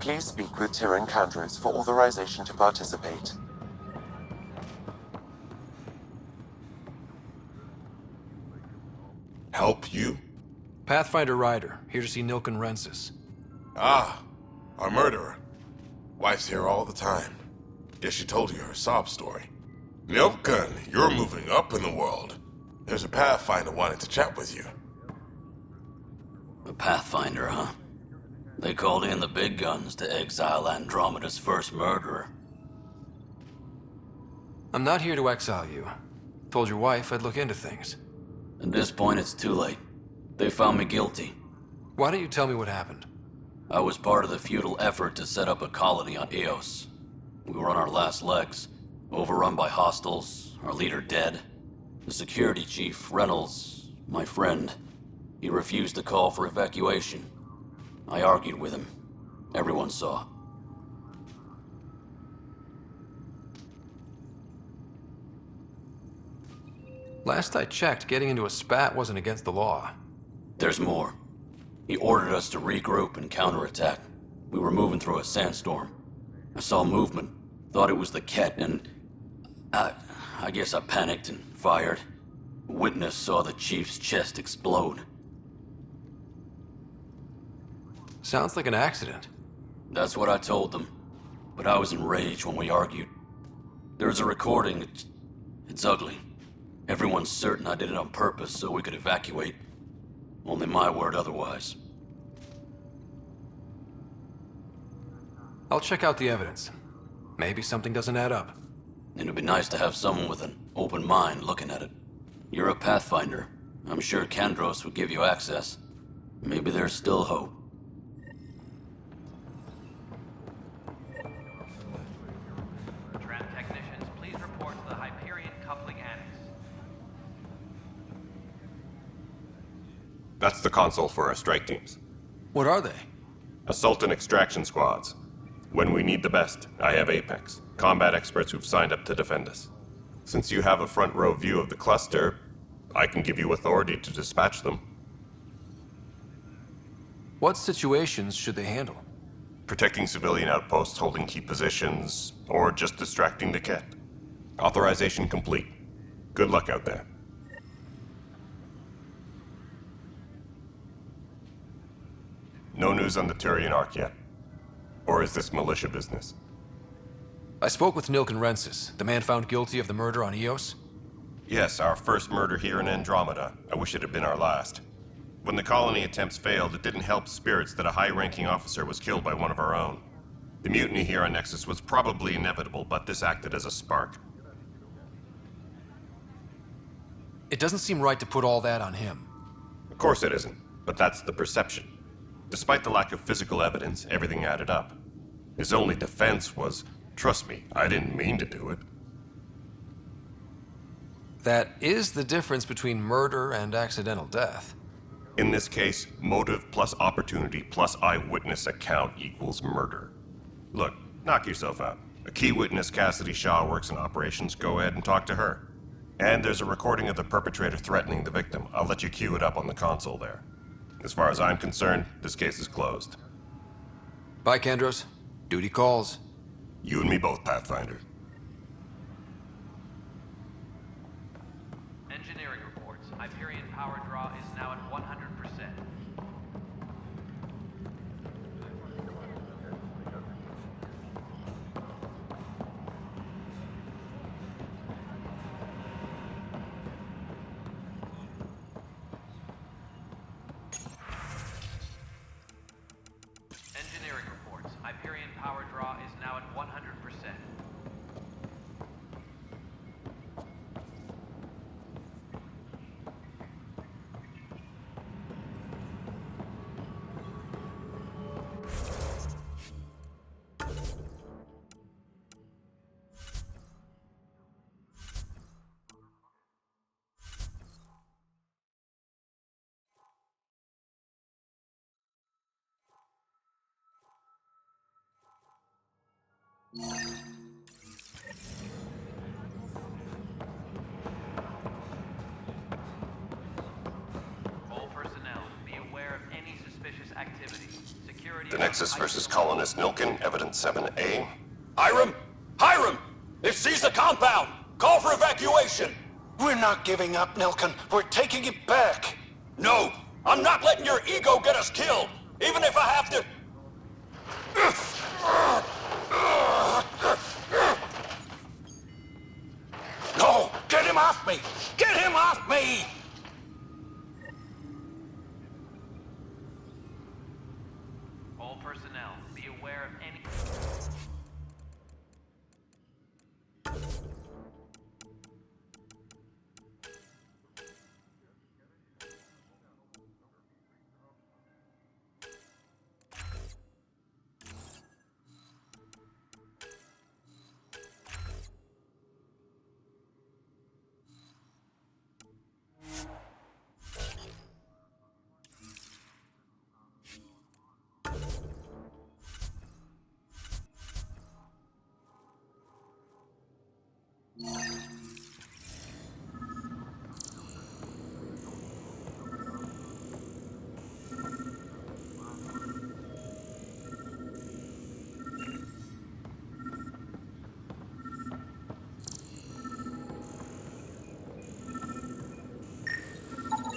Please speak with Tyrion Kandros for authorization to participate. Help you? Pathfinder Ryder, here to see Nilken Rensis. Ah, our murderer. Wife's here all the time. Guess she told you her sob story. Nilken, you're moving up in the world. There's a Pathfinder wanting to chat with you. A Pathfinder, huh? They called in the big guns to exile Andromeda's first murderer. I'm not here to exile you. Told your wife I'd look into things. At this point, it's too late. They found me guilty. Why don't you tell me what happened? I was part of the futile effort to set up a colony on Eos. We were on our last legs, overrun by hostiles, our leader dead. The security chief, Reynolds, my friend, he refused to call for evacuation. I argued with him. Everyone saw. Last I checked, getting into a spat wasn't against the law. There's more. He ordered us to regroup and counterattack. We were moving through a sandstorm. I saw movement, thought it was the Ket, and I guess I panicked and fired. A witness saw the chief's chest explode. Sounds like an accident. That's what I told them. But I was enraged when we argued. There's a recording. It's ugly. Everyone's certain I did it on purpose so we could evacuate. Only my word otherwise. I'll check out the evidence. Maybe something doesn't add up. It'd be nice to have someone with an open mind looking at it. You're a Pathfinder. I'm sure Kandros would give you access. Maybe there's still hope. Tram technicians, please report to the Hyperion coupling annex. That's the console for our strike teams. What are they? Assault and extraction squads. When we need the best, I have Apex, combat experts who've signed up to defend us. Since you have a front row view of the cluster, I can give you authority to dispatch them. What situations should they handle? Protecting civilian outposts, holding key positions, or just distracting the Ket. Authorization complete. Good luck out there. No news on the Turian Ark yet. Or is this militia business? I spoke with Nilken Rensis, the man found guilty of the murder on Eos. Yes, our first murder here in Andromeda. I wish it had been our last. When the colony attempts failed, it didn't help spirits that a high-ranking officer was killed by one of our own. The mutiny here on Nexus was probably inevitable, but this acted as a spark. It doesn't seem right to put all that on him. Of course it isn't, but that's the perception. Despite the lack of physical evidence, everything added up. His only defense was, trust me, I didn't mean to do it. That is the difference between murder and accidental death. In this case, motive plus opportunity plus eyewitness account equals murder. Look, knock yourself out. A key witness, Cassidy Shaw, works in operations. Go ahead and talk to her. And there's a recording of the perpetrator threatening the victim. I'll let you cue it up on the console there. As far as I'm concerned, this case is closed. Bye, Kandros. Duty calls. You and me both, Pathfinder. Engineering reports. Hyperion power draw is now at 100%. Engineering reports. Hyperion power draw is now at 100%. All personnel, be aware of any suspicious activity. Security. The Nexus versus Colonist Nilkin, Evidence 7A. Hiram! Hiram! They've seized the compound! Call for evacuation! We're not giving up, Nilkin. We're taking it back. No! I'm not letting your ego get us killed! Even if I have to... No! Get him off me! Get him off me! All personnel, be aware of any...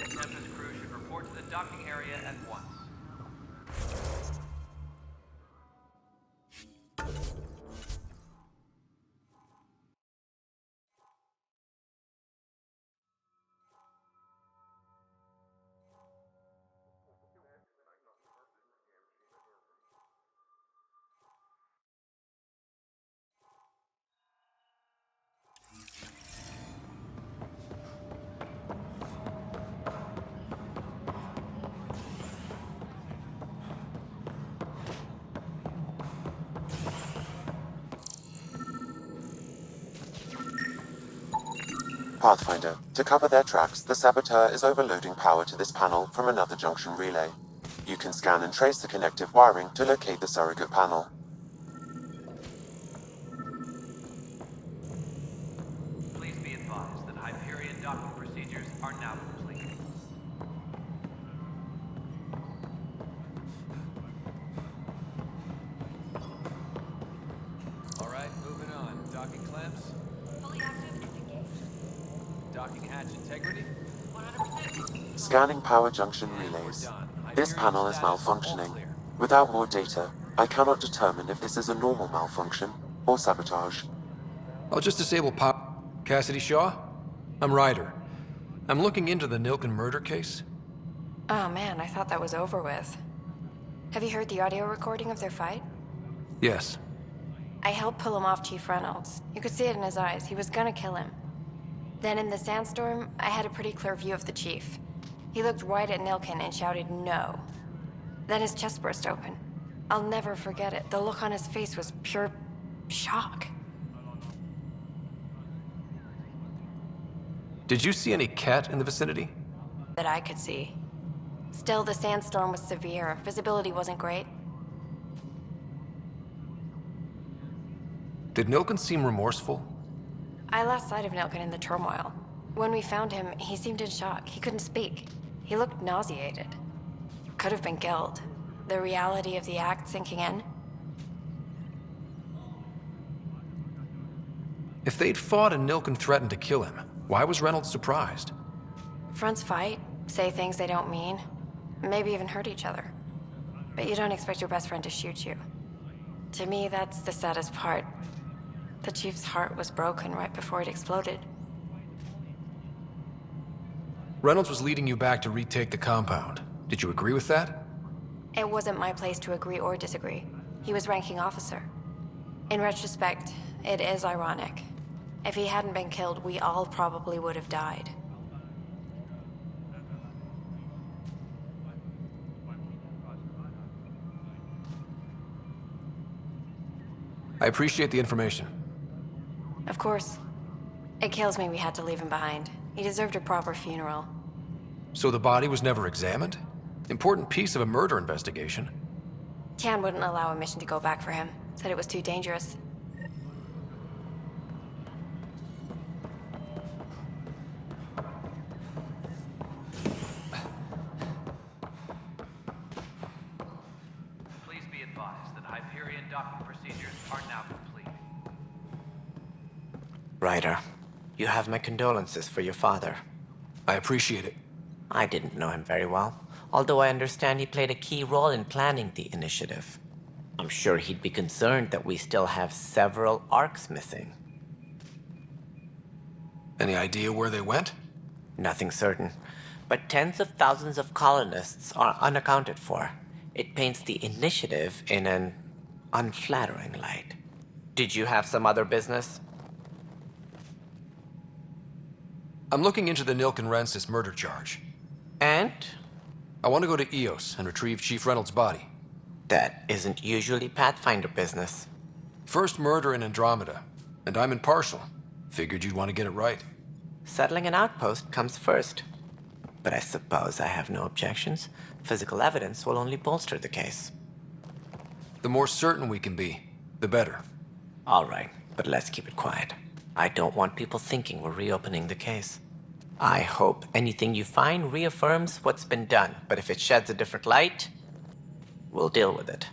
Tempest crew should report to the docking area at once. Pathfinder, to cover their tracks, the Saboteur is overloading power to this panel from another junction relay. You can scan and trace the connective wiring to locate the surrogate panel. Please be advised that Hyperion docking procedures are now complete. All right, moving on. Docking clamps. Fully active and engaged. Docking hatch integrity. 100%. Scanning power junction relays. This panel is malfunctioning. Without more data, I cannot determine if this is a normal malfunction or sabotage. I'll just disable power. Cassidy Shaw? I'm Ryder. I'm looking into the Nilkin murder case. Oh man, I thought that was over with. Have you heard the audio recording of their fight? Yes. I helped pull him off Chief Reynolds. You could see it in his eyes. He was gonna kill him. Then in the sandstorm, I had a pretty clear view of the chief. He looked right at Nilkin and shouted no. Then his chest burst open. I'll never forget it. The look on his face was pure shock. Did you see any cat in the vicinity? That I could see. Still, the sandstorm was severe. Visibility wasn't great. Did Nilken seem remorseful? I lost sight of Nilken in the turmoil. When we found him, he seemed in shock. He couldn't speak. He looked nauseated. Could have been guilt. The reality of the act sinking in. If they'd fought and Nilken threatened to kill him, why was Reynolds surprised? Fronts fight, say things they don't mean, maybe even hurt each other. But you don't expect your best friend to shoot you. To me, that's the saddest part. The Chief's heart was broken right before it exploded. Reynolds was leading you back to retake the compound. Did you agree with that? It wasn't my place to agree or disagree. He was ranking officer. In retrospect, it is ironic. If he hadn't been killed, we all probably would have died. I appreciate the information. Of course. It kills me we had to leave him behind. He deserved a proper funeral. So the body was never examined? Important piece of a murder investigation. Tian wouldn't allow a mission to go back for him. Said it was too dangerous. Please be advised that Hyperion docking procedures are now complete. Ryder, you have my condolences for your father. I appreciate it. I didn't know him very well, although I understand he played a key role in planning the initiative. I'm sure he'd be concerned that we still have several arcs missing. Any idea where they went? Nothing certain, but tens of thousands of colonists are unaccounted for. It paints the initiative in an unflattering light. Did you have some other business? I'm looking into the Nilken Rensis murder charge. And? I want to go to EOS and retrieve Chief Reynolds' body. That isn't usually Pathfinder business. First murder in Andromeda, and I'm impartial. Figured you'd want to get it right. Settling an outpost comes first. But I suppose I have no objections. Physical evidence will only bolster the case. The more certain we can be, the better. All right, but let's keep it quiet. I don't want people thinking we're reopening the case. I hope anything you find reaffirms what's been done, but if it sheds a different light, we'll deal with it.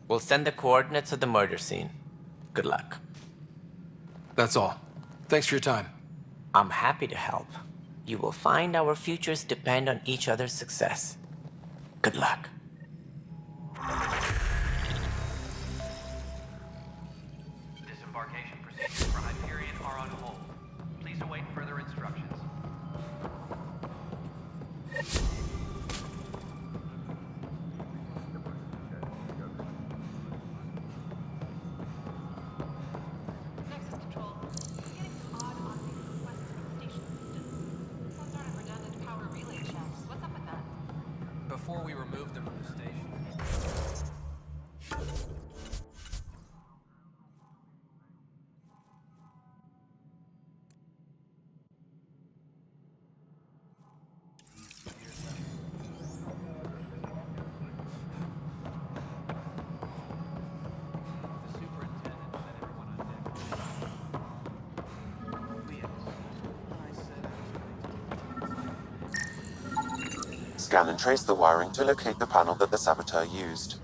We'll send the coordinates of the murder scene. Good luck. That's all. Thanks for your time. I'm happy to help. You will find our futures depend on each other's success. Good luck. Disembarkation procedures for Hyperion are on hold. Please await further instructions. Before we remove them from the station. Scan and trace the wiring to locate the panel that the saboteur used.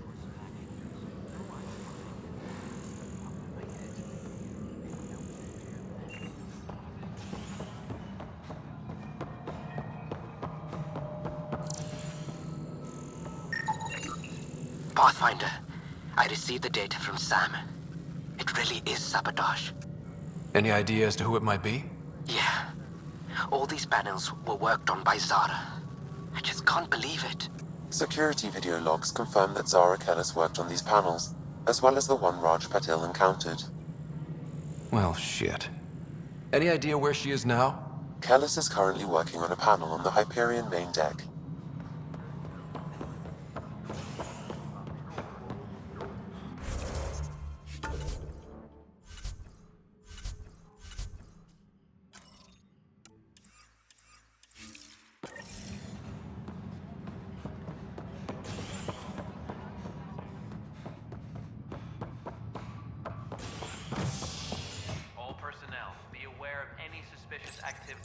Pathfinder, I received the data from Sam. It really is sabotage. Any idea as to who it might be? Yeah. All these panels were worked on by Zara. I just can't believe it. Security video logs confirm that Zara Kellis worked on these panels, as well as the one Raj Patil encountered. Well, shit. Any idea where she is now? Kellis is currently working on a panel on the Hyperion main deck. activity.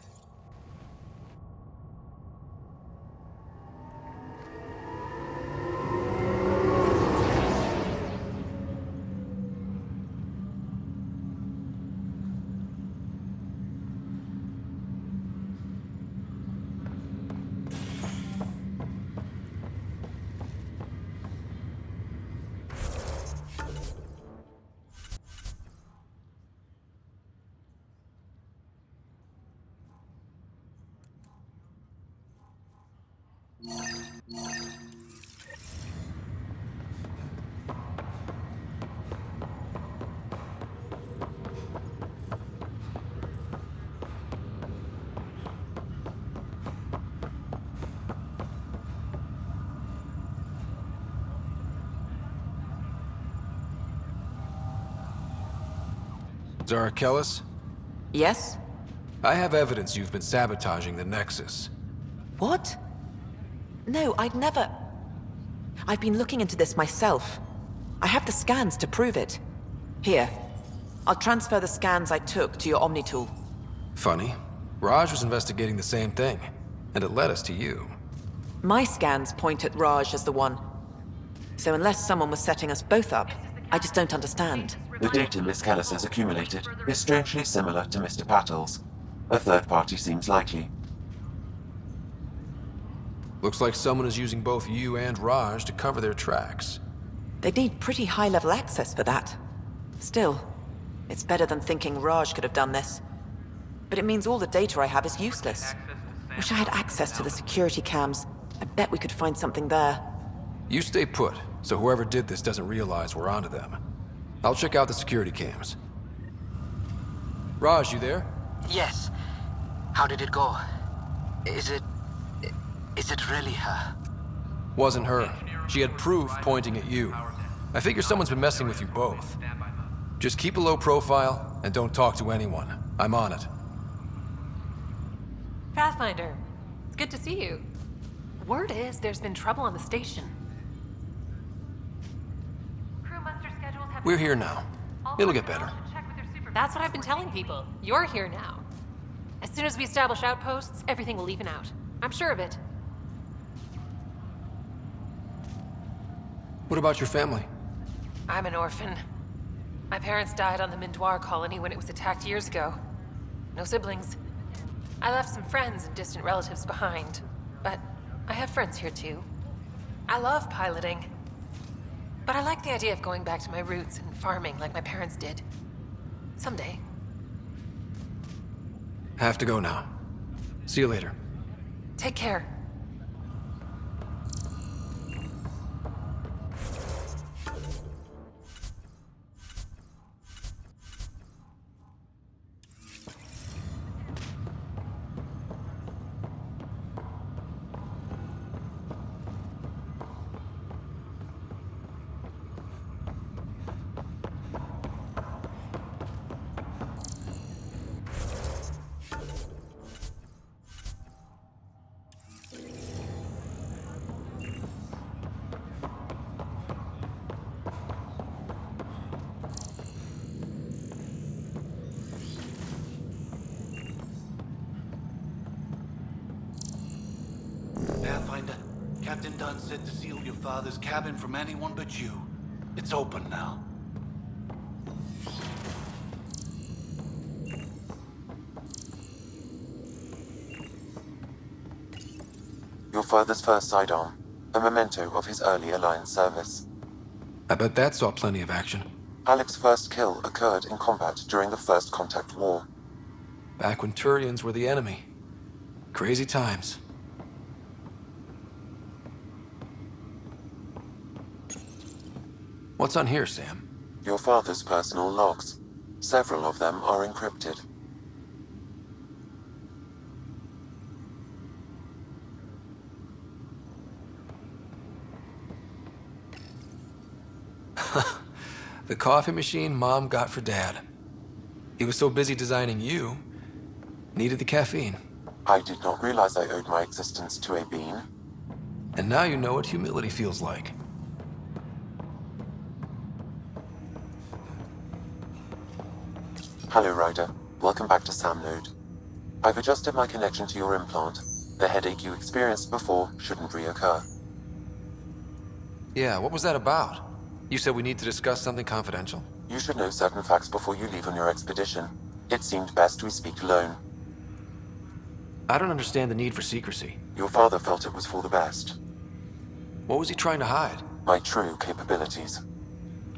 Zara Kellis? Yes? I have evidence you've been sabotaging the Nexus. What? No, I'd never... I've been looking into this myself. I have the scans to prove it. Here. I'll transfer the scans I took to your Omni tool. Funny. Raj was investigating the same thing, and it led us to you. My scans point at Raj as the one. So unless someone was setting us both up, I just don't understand. The data Miss Kellis has accumulated is strangely similar to Mr. Patel's. A third party seems likely. Looks like someone is using both you and Raj to cover their tracks. They'd need pretty high-level access for that. Still, it's better than thinking Raj could have done this. But it means all the data I have is useless. Wish I had access to the security cams. I bet we could find something there. You stay put, so whoever did this doesn't realize we're onto them. I'll check out the security cams. Raj, you there? Yes. How did it go? Is it really her? Wasn't her. She had proof pointing at you. I figure someone's been messing with you both. Just keep a low profile and don't talk to anyone. I'm on it. Pathfinder, it's good to see you. Word is there's been trouble on the station. We're here now. It'll get better. That's what I've been telling people. You're here now. As soon as we establish outposts, everything will even out. I'm sure of it. What about your family? I'm an orphan. My parents died on the Mindoir colony when it was attacked years ago. No siblings. I left some friends and distant relatives behind, but I have friends here too. I love piloting. But I like the idea of going back to my roots and farming like my parents did. Someday. Have to go now. See you later. Take care. Pathfinder, Captain Dunn said to seal your father's cabin from anyone but you. It's open now. Your father's first sidearm, a memento of his early Alliance service. I bet that saw plenty of action. Alex's first kill occurred in combat during the First Contact War. Back when Turians were the enemy. Crazy times. What's on here, Sam? Your father's personal logs. Several of them are encrypted. The coffee machine Mom got for Dad. He was so busy designing you, needed the caffeine. I did not realize I owed my existence to a bean. And now you know what humility feels like. Hello, Ryder. Welcome back to Sam Node. I've adjusted my connection to your implant. The headache you experienced before shouldn't reoccur. Yeah, what was that about? You said we need to discuss something confidential? You should know certain facts before you leave on your expedition. It seemed best we speak alone. I don't understand the need for secrecy. Your father felt it was for the best. What was he trying to hide? My true capabilities.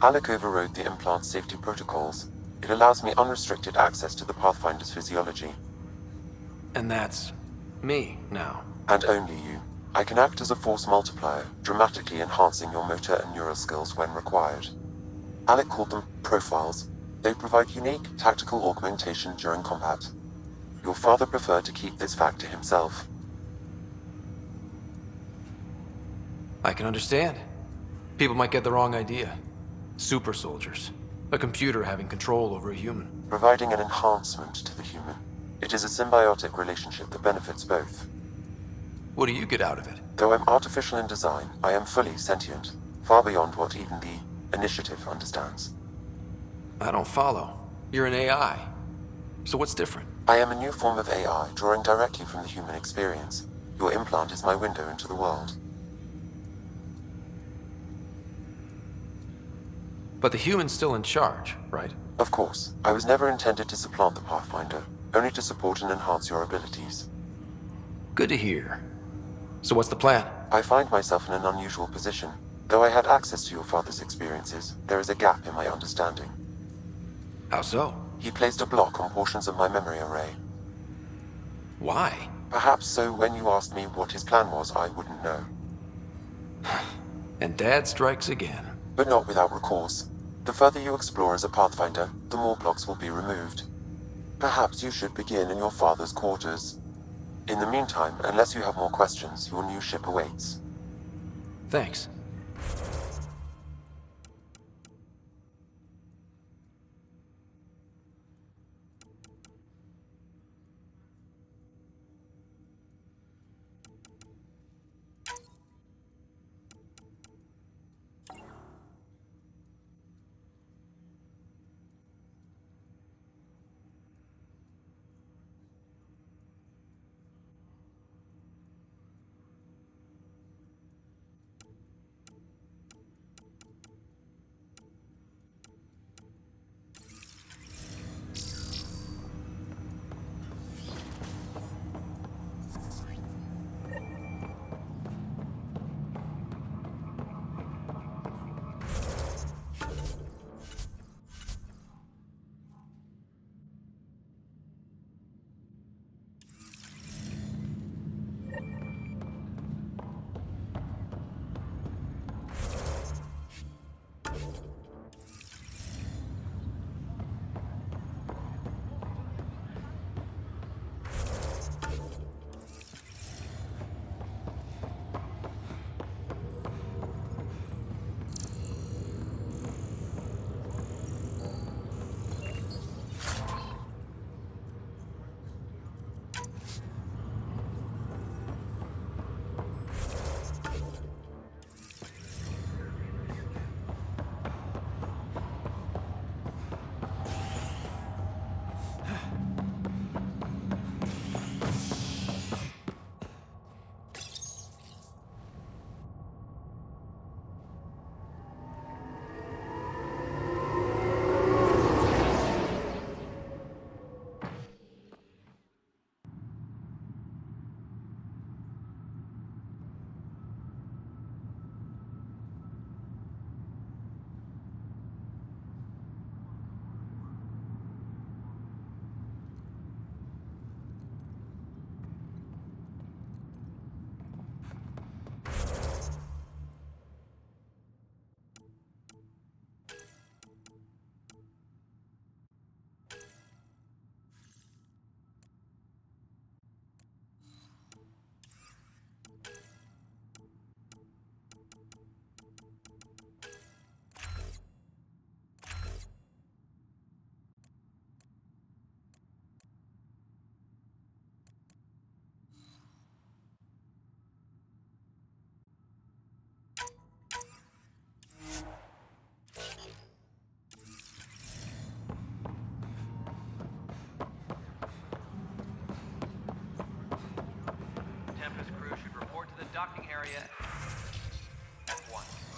Alec overrode the implant's safety protocols. It allows me unrestricted access to the Pathfinder's physiology. And that's me now. And only you. I can act as a force multiplier, dramatically enhancing your motor and neural skills when required. Alec called them profiles. They provide unique tactical augmentation during combat. Your father preferred to keep this fact to himself. I can understand. People might get the wrong idea. Super soldiers. A computer having control over a human. Providing an enhancement to the human. It is a symbiotic relationship that benefits both. What do you get out of it? Though I'm artificial in design, I am fully sentient, far beyond what even the Initiative understands. I don't follow. You're an AI. So what's different? I am a new form of AI, drawing directly from the human experience. Your implant is my window into the world. But the human's still in charge, right? Of course. I was never intended to supplant the Pathfinder, only to support and enhance your abilities. Good to hear. So what's the plan? I find myself in an unusual position. Though I had access to your father's experiences, there is a gap in my understanding. How so? He placed a block on portions of my memory array. Why? Perhaps so when you asked me what his plan was, I wouldn't know. And Dad strikes again. But not without recourse. The further you explore as a Pathfinder, the more blocks will be removed. Perhaps you should begin in your father's quarters. In the meantime, unless you have more questions, your new ship awaits. Thanks.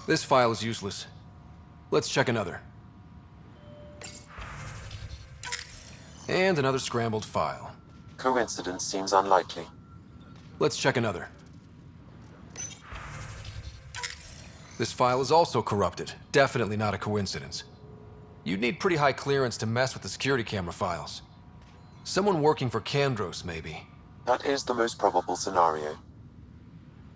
This file is useless. Let's check another. And another scrambled file. Coincidence seems unlikely. Let's check another. This file is also corrupted. Definitely not a coincidence. You'd need pretty high clearance to mess with the security camera files. Someone working for Kandros, maybe. That is the most probable scenario.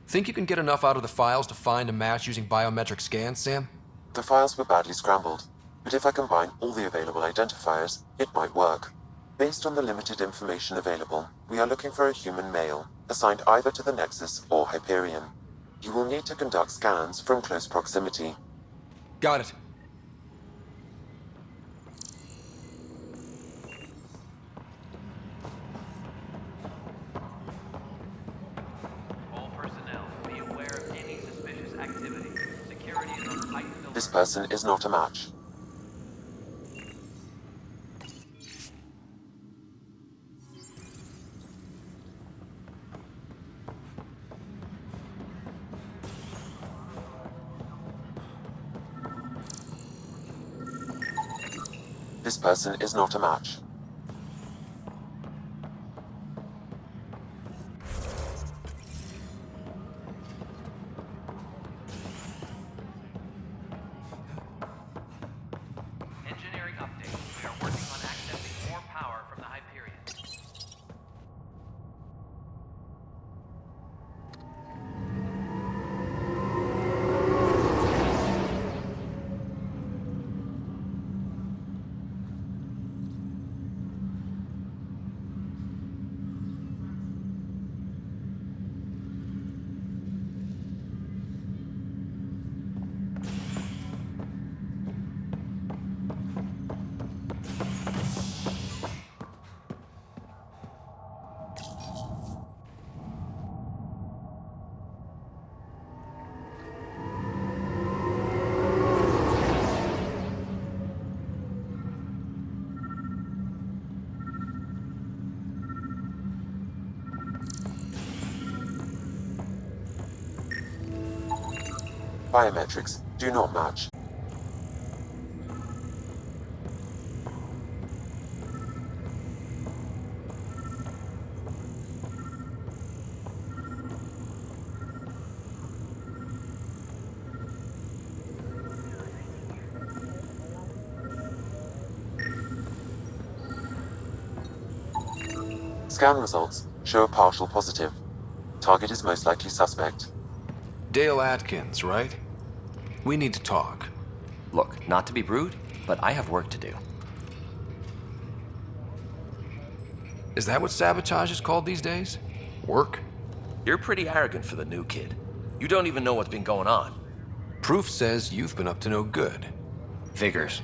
Think you can get enough out of the files to find a match using biometric scans, Sam? The files were badly scrambled, but if I combine all the available identifiers, it might work. Based on the limited information available, we are looking for a human male, assigned either to the Nexus or Hyperion. You will need to conduct scans from close proximity. Got it. All personnel, be aware of any suspicious activity. Security is on heightened alert. This person is not a match. This person is not a match. Engineering update. We are working on accessing more power from the Hyperion. Biometrics do not match. Scan results show a partial positive. Target is most likely suspect. Dale Atkins, right? We need to talk. Look, not to be rude, but I have work to do. Is that what sabotage is called these days? Work? You're pretty arrogant for the new kid. You don't even know what's been going on. Proof says you've been up to no good. Figures.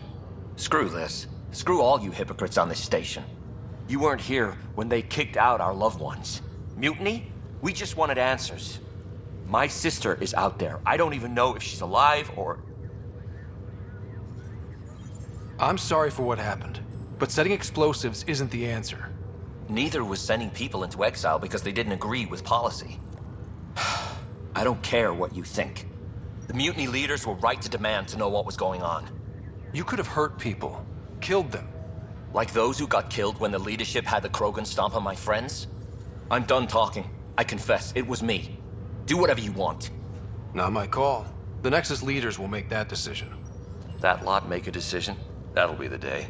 Screw this. Screw all you hypocrites on this station. You weren't here when they kicked out our loved ones. Mutiny? We just wanted answers. My sister is out there. I don't even know if she's alive or... I'm sorry for what happened, but setting explosives isn't the answer. Neither was sending people into exile because they didn't agree with policy. I don't care what you think. The mutiny leaders were right to demand to know what was going on. You could have hurt people, killed them. Like those who got killed when the leadership had the Krogan stomp on my friends? I'm done talking. I confess, it was me. Do whatever you want. Not my call. The Nexus leaders will make that decision. That lot make a decision? That'll be the day.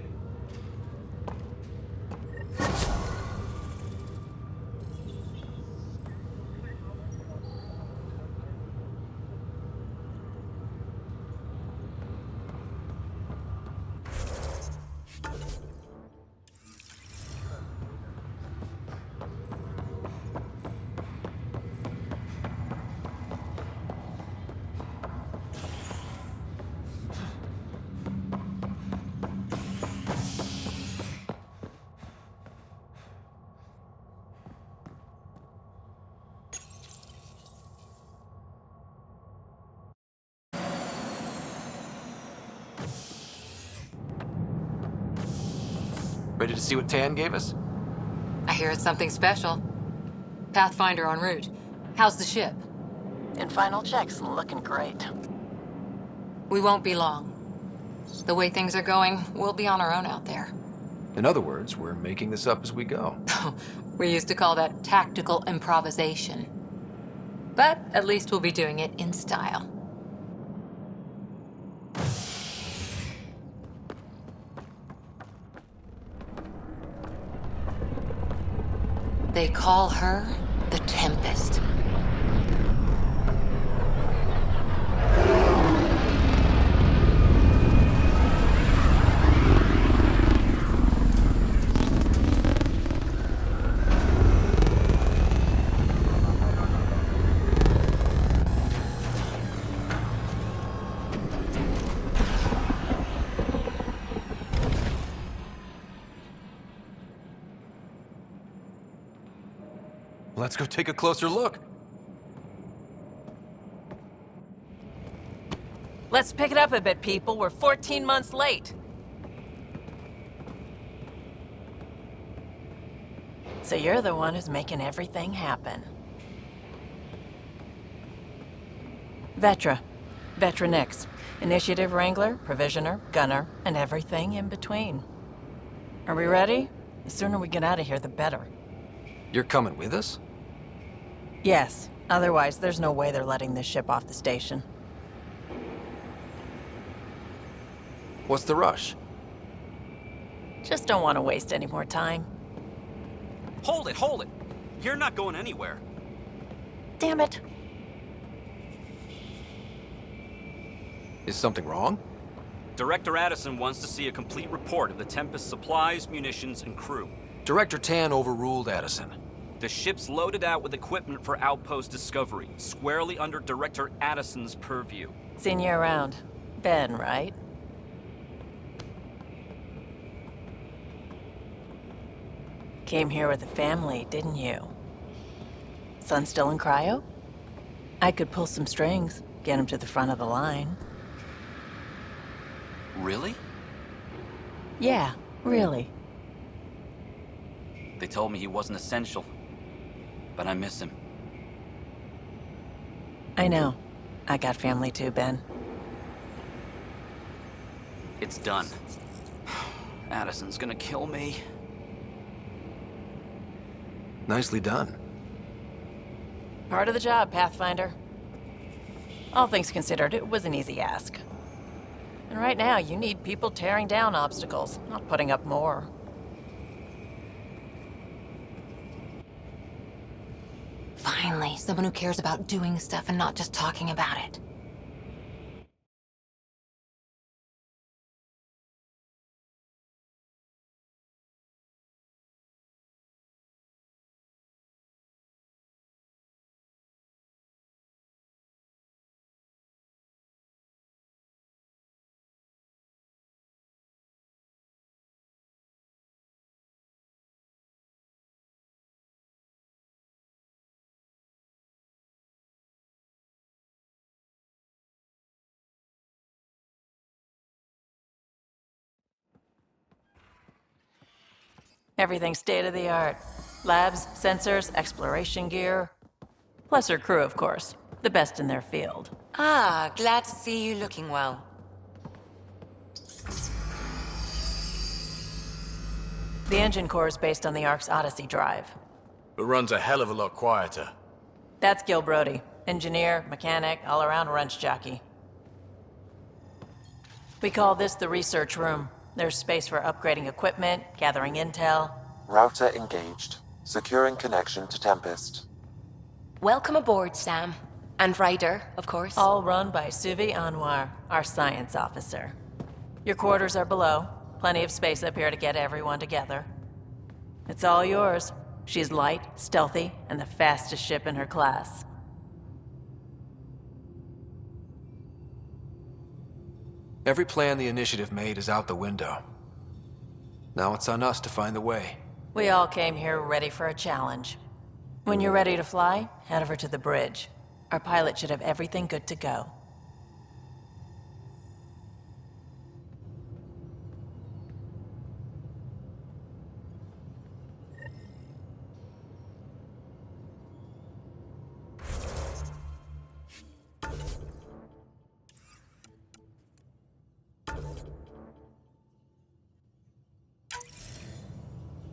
Ready to see what Tan gave us? I hear it's something special. Pathfinder en route. How's the ship? In final checks, looking great. We won't be long. The way things are going, we'll be on our own out there. In other words, we're making this up as we go. We used to call that tactical improvisation. But at least we'll be doing it in style. They call her the Tempest. Let's go take a closer look. Let's pick it up a bit, people. We're 14 months late. So you're the one who's making everything happen. Vetra. Vetra Nix. Initiative Wrangler, Provisioner, Gunner, and everything in between. Are we ready? The sooner we get out of here, the better. You're coming with us? Yes. Otherwise, there's no way they're letting this ship off the station. What's the rush? Just don't want to waste any more time. Hold it, hold it! You're not going anywhere. Damn it. Is something wrong? Director Addison wants to see a complete report of the Tempest's supplies, munitions, and crew. Director Tan overruled Addison. The ship's loaded out with equipment for outpost discovery, squarely under Director Addison's purview. Seen you around. Ben, right? Came here with a family, didn't you? Son still in cryo? I could pull some strings, get him to the front of the line. Really? Yeah, really. They told me he wasn't essential, but I miss him. I know. I got family too, Ben. It's done. Addison's gonna kill me. Nicely done. Part of the job, Pathfinder. All things considered, it was an easy ask. And right now, you need people tearing down obstacles, not putting up more. Finally, someone who cares about doing stuff and not just talking about it. Everything's state-of-the-art. Labs, sensors, exploration gear. Plus her crew, of course. The best in their field. Ah, glad to see you looking well. The engine core is based on the Ark's Odyssey drive. It runs a hell of a lot quieter. That's Gil Brody. Engineer, mechanic, all-around wrench jockey. We call this the research room. There's space for upgrading equipment, gathering intel. Router engaged. Securing connection to Tempest. Welcome aboard, Sam. And Ryder, of course. All run by Suvi Anwar, our science officer. Your quarters are below. Plenty of space up here to get everyone together. It's all yours. She's light, stealthy, and the fastest ship in her class. Every plan the Initiative made is out the window. Now it's on us to find the way. We all came here ready for a challenge. When you're ready to fly, head over to the bridge. Our pilot should have everything good to go.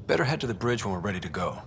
Better head to the bridge when we're ready to go.